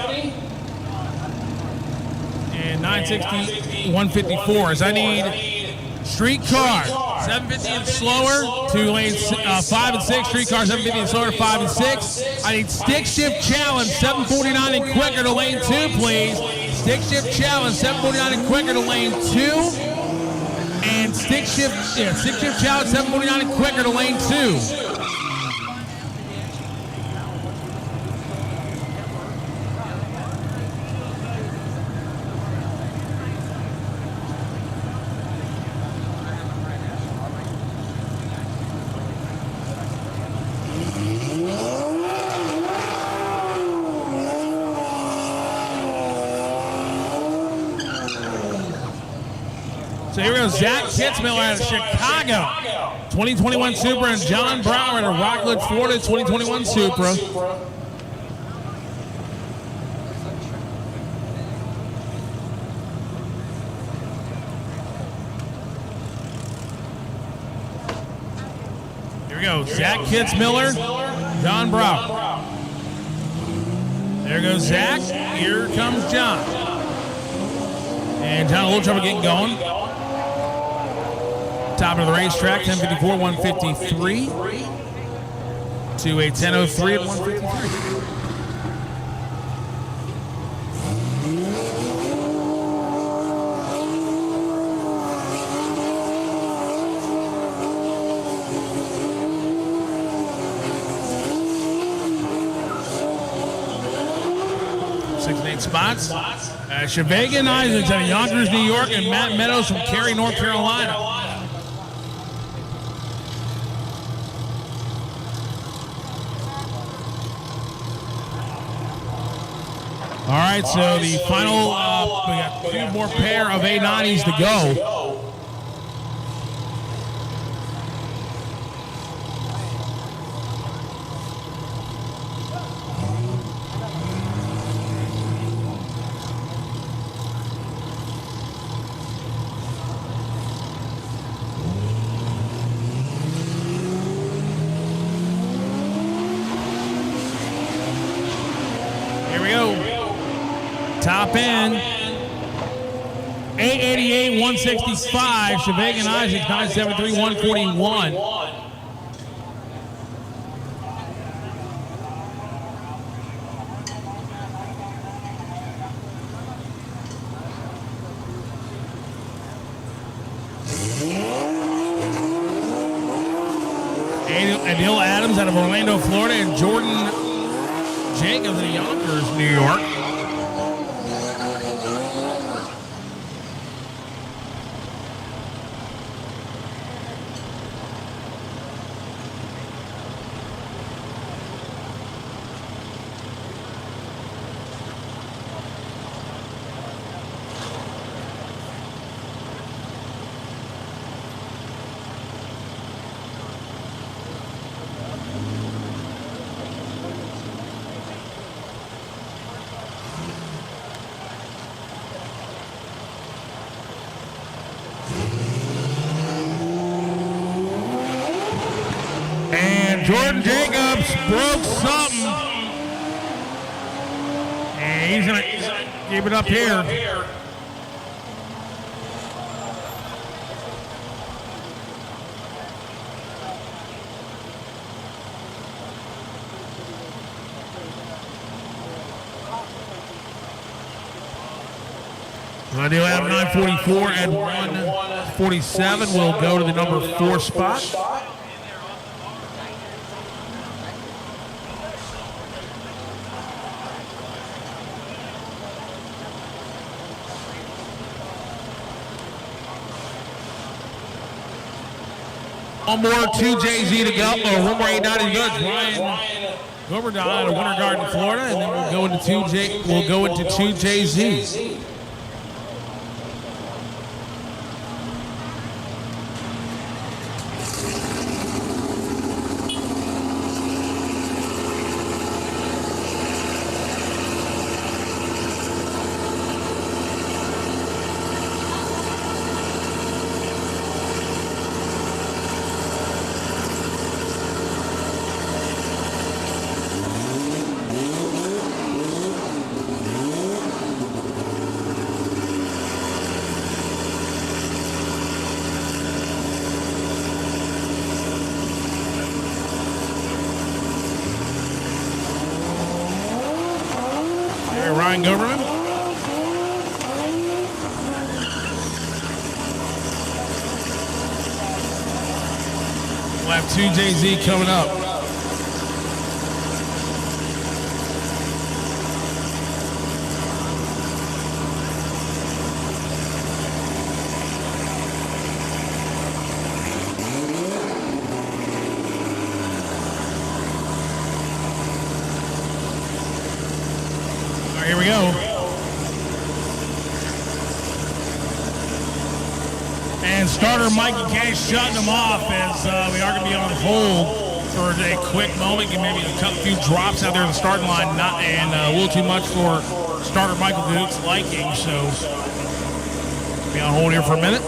And 960, 154. As I need streetcar, 750 and slower to lanes 5 and 6. Streetcar 750 and slower to 5 and 6. I need stick shift challenge 749 and quicker to lane 2, please. Stick shift challenge 749 and quicker to lane 2. And stick shift challenge 749 and quicker to lane 2. So here we go, Zach Kitzmiller out of Chicago, 2021 Supra, and John Brower out of Rockledge, Florida, 2021 Supra. Here we go, Zach Kitzmiller, John Brower. There goes Zach, here comes John. And John, a little trouble getting going. Top of the racetrack, 1054, 153 to a 1003 at 153. Six and 8 spots. Chevegan Isaacs out of Yonkers, New York, and Matt Meadows from Cary, North Carolina. All right, so the final, we got 2 more pair of A90s to go. Top end, 888, 165, Chevegan Isaacs, 973, 141. Adil Adams out of Orlando, Florida, and Jordan Jacobs of Yonkers, New York. Jordan Jacobs broke something. And he's going to keep it up here. I do have 944 and 147 will go to the number 4 spot. One more 2JZ to go, or one more 890 to go. It's Ryan Gobert out of Winter Garden, Florida, and then we'll go into 2JZ. Ryan Goberman. We'll have 2JZ coming up. Here we go. And starter Mikey Cash shutting them off as we are going to be on hold for a quick moment. And maybe a few drops out there in the starting line. Not and a little too much for starter Michael Duke's liking. So be on hold here for a minute.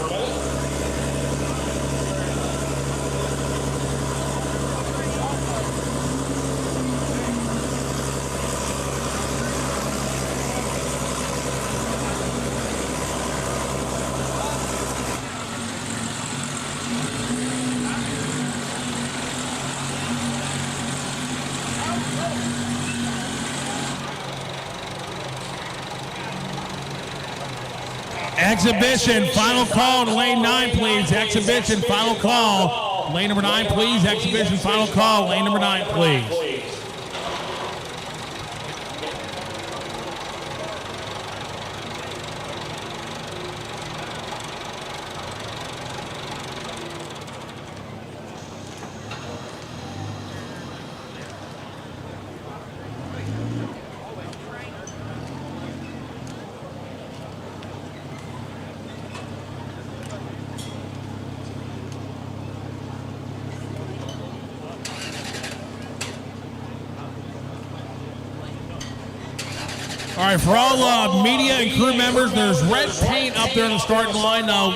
Exhibition, final call to lane 9, please. Exhibition, final call. Lane number 9, please. Exhibition, final call. Lane number 9, please. All right, for all media and crew members, there's red paint up there on the starting line. Now,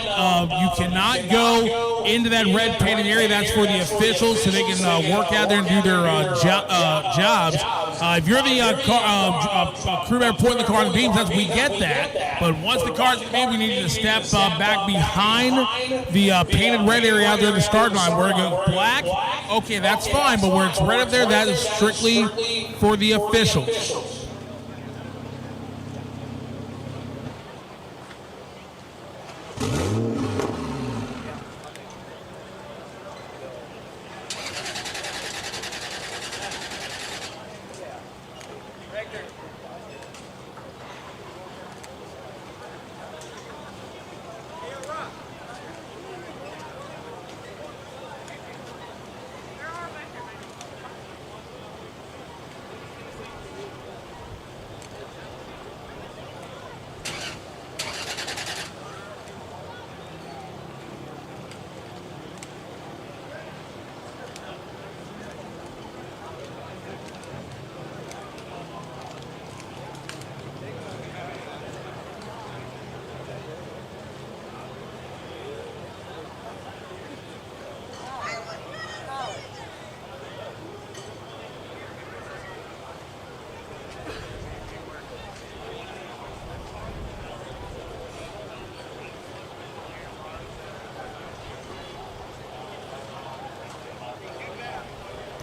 you cannot go into that red painted area. That's for the officials so they can work out there and do their jobs. If you're the crew member putting the car on the beams, we get that. But once the car's made, we need to step back behind the painted red area out there in the starting line. Where it goes black, okay, that's fine. But where it's red up there, that is strictly for the officials.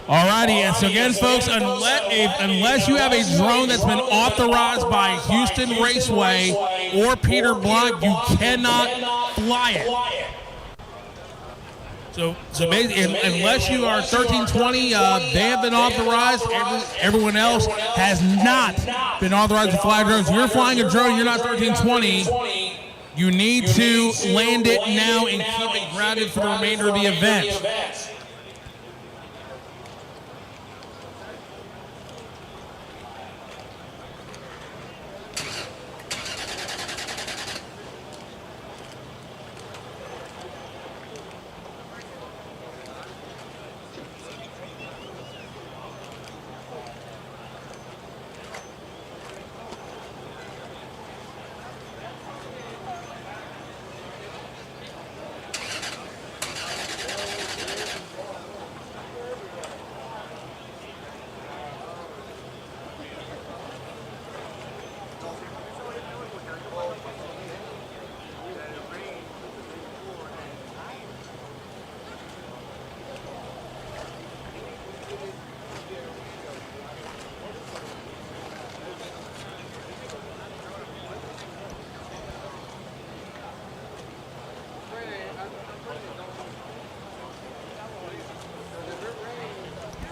Alrighty, and so again, folks, unless you have a drone that's been authorized by Houston Raceway or Peter Blunt, you cannot fly it. So basically, unless you are 1320, they have been authorized. Everyone else has not been authorized to fly drones. If you're flying a drone, you're not 1320. You need to land it now and keep it grounded for the remainder of the event.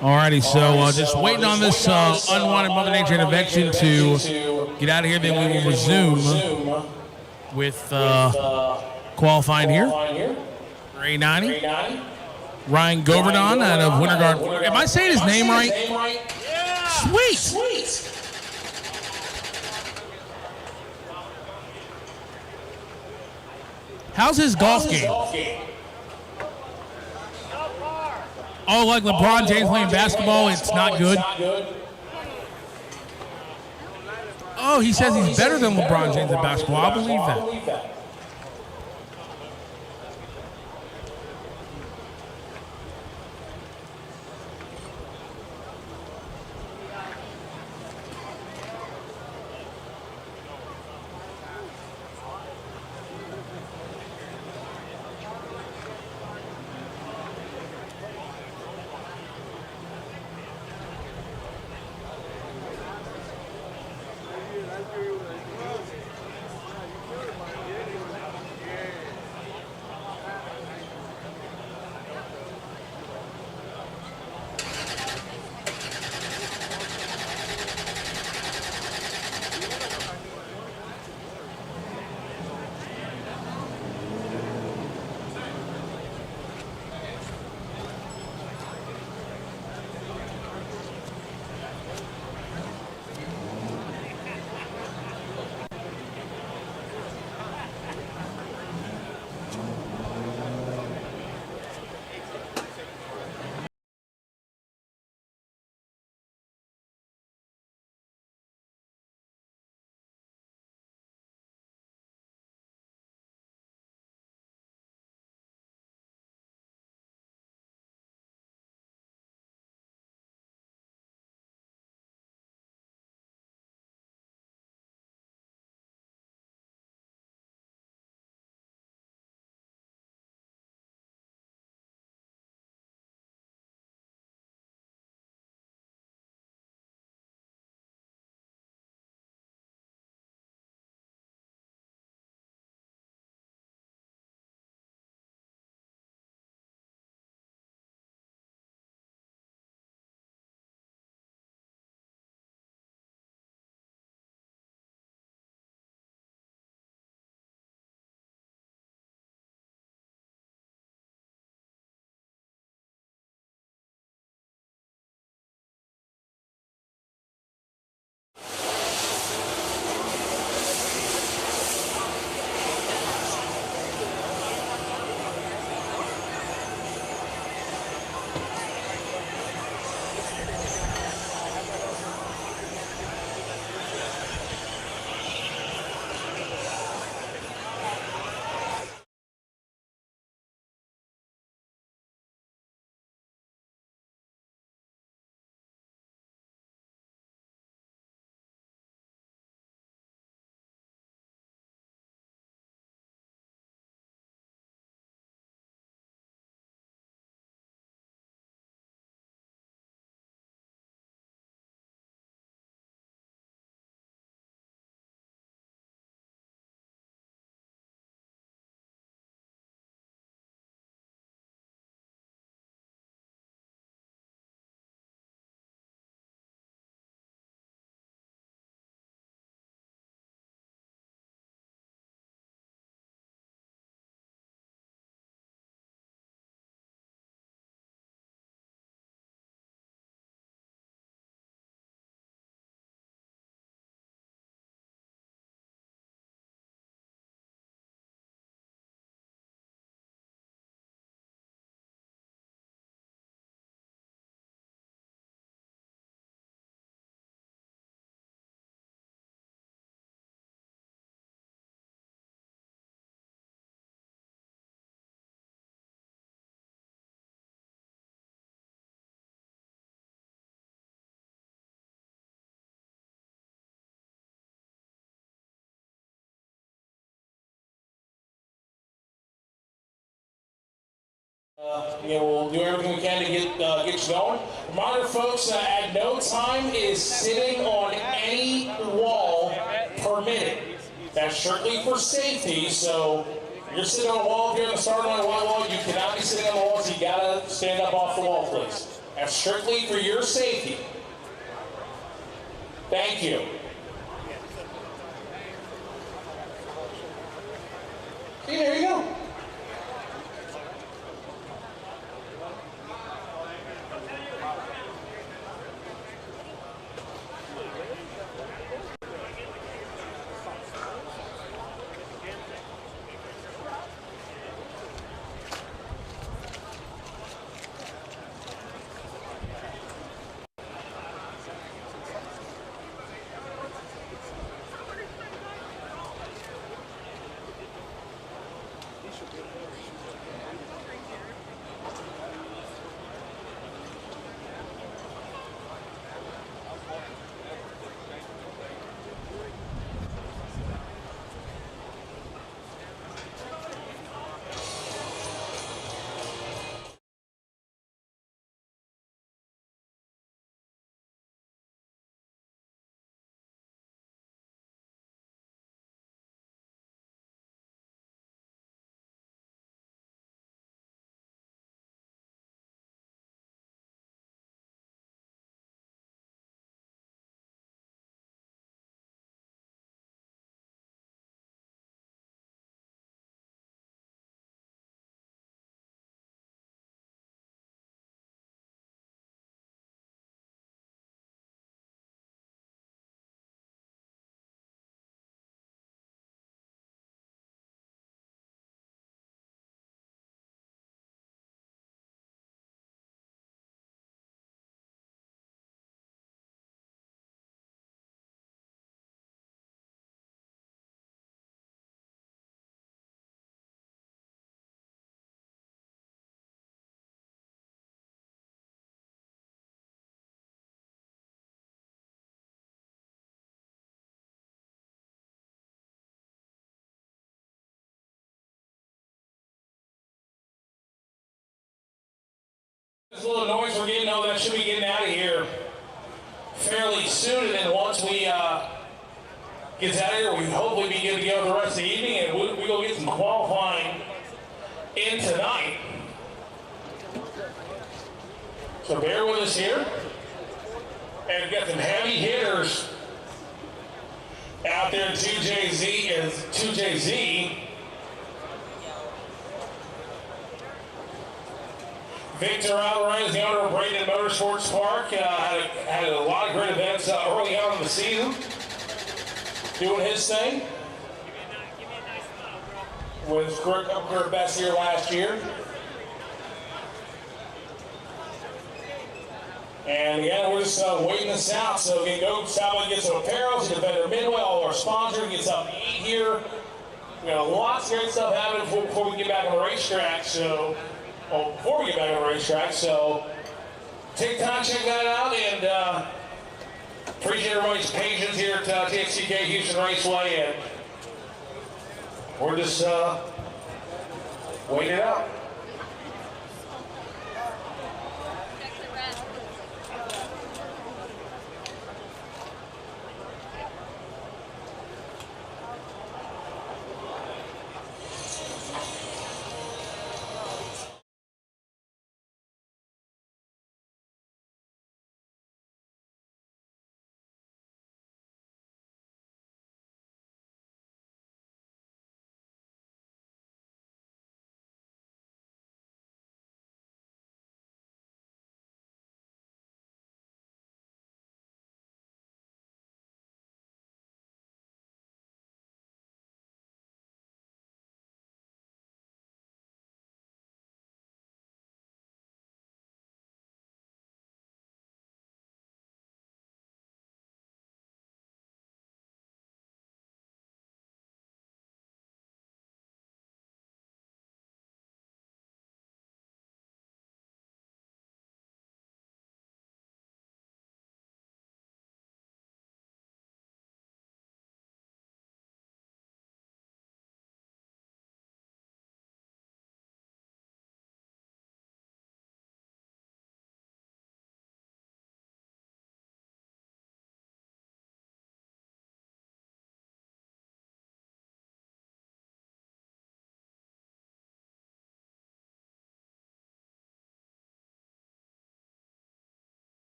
Alrighty, so just waiting on this unwanted Mother Nature intervention to get out of here. Then we will resume with qualifying here for A90. Ryan Goverdon out of Winter Garden. Am I saying his name right? Sweet. How's his golf game? Oh, like LeBron James playing basketball, it's not good. Oh, he says he's better than LeBron James at basketball. I believe that. We'll do everything we can to get you going. Reminder, folks, at no time is sitting on any wall permitted. That's strictly for safety, so you're sitting on a wall, if you're on the start line of white wall, you cannot be sitting on the wall, so you gotta stand up off the wall, please. That's strictly for your safety. Thank you. See, there you go. This little noise we're getting, that should be getting out of here fairly soon, and then once we get out of here, we hopefully be good to go the rest of the evening, and we go get some qualifying in tonight. So bear with us here, and we've got some heavy hitters out there. 2JZ. Victor Alvarez, the owner of Braden Motorsports Park, had a lot of great events early on in the season, doing his thing. Was career best here last year. And again, we're just waiting this out. So again, go stop and get some apparel, to Defender Midway, all our sponsors, get something to eat here. We got lots of great stuff happening before we get back on the racetrack. So. Well, before we get back on the racetrack, so take time, check that out, and appreciate everybody's patience here at TX2k Houston Raceway, and we're just waiting it out.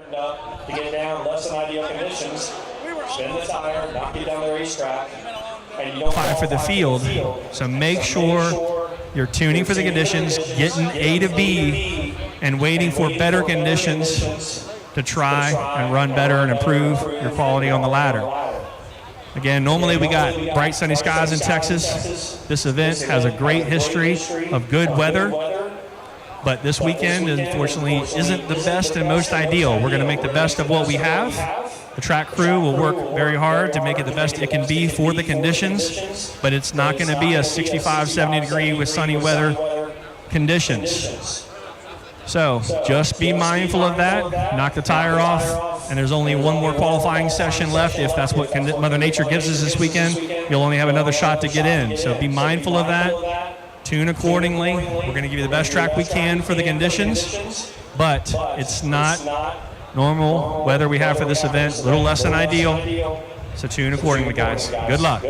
To get down less than ideal conditions, spin the tire, knock it down the racetrack, and you don't Fine for the field. So make sure you're tuning for the conditions, getting A to B, and waiting for better conditions to try and run better and improve your quality on the ladder. Again, normally we got bright sunny skies in Texas. This event has a great history of good weather, but this weekend, unfortunately, isn't the best and most ideal. We're going to make the best of what we have. The track crew will work very hard to make it the best it can be for the conditions, but it's not going to be a 65, 70 degree with sunny weather conditions. So just be mindful of that, knock the tire off, and there's only one more qualifying session left. If that's what Mother Nature gives us this weekend, you'll only have another shot to get in. So be mindful of that, tune accordingly. We're going to give you the best track we can for the conditions, but it's not normal weather we have for this event, a little less than ideal. So tune accordingly, guys. Good luck.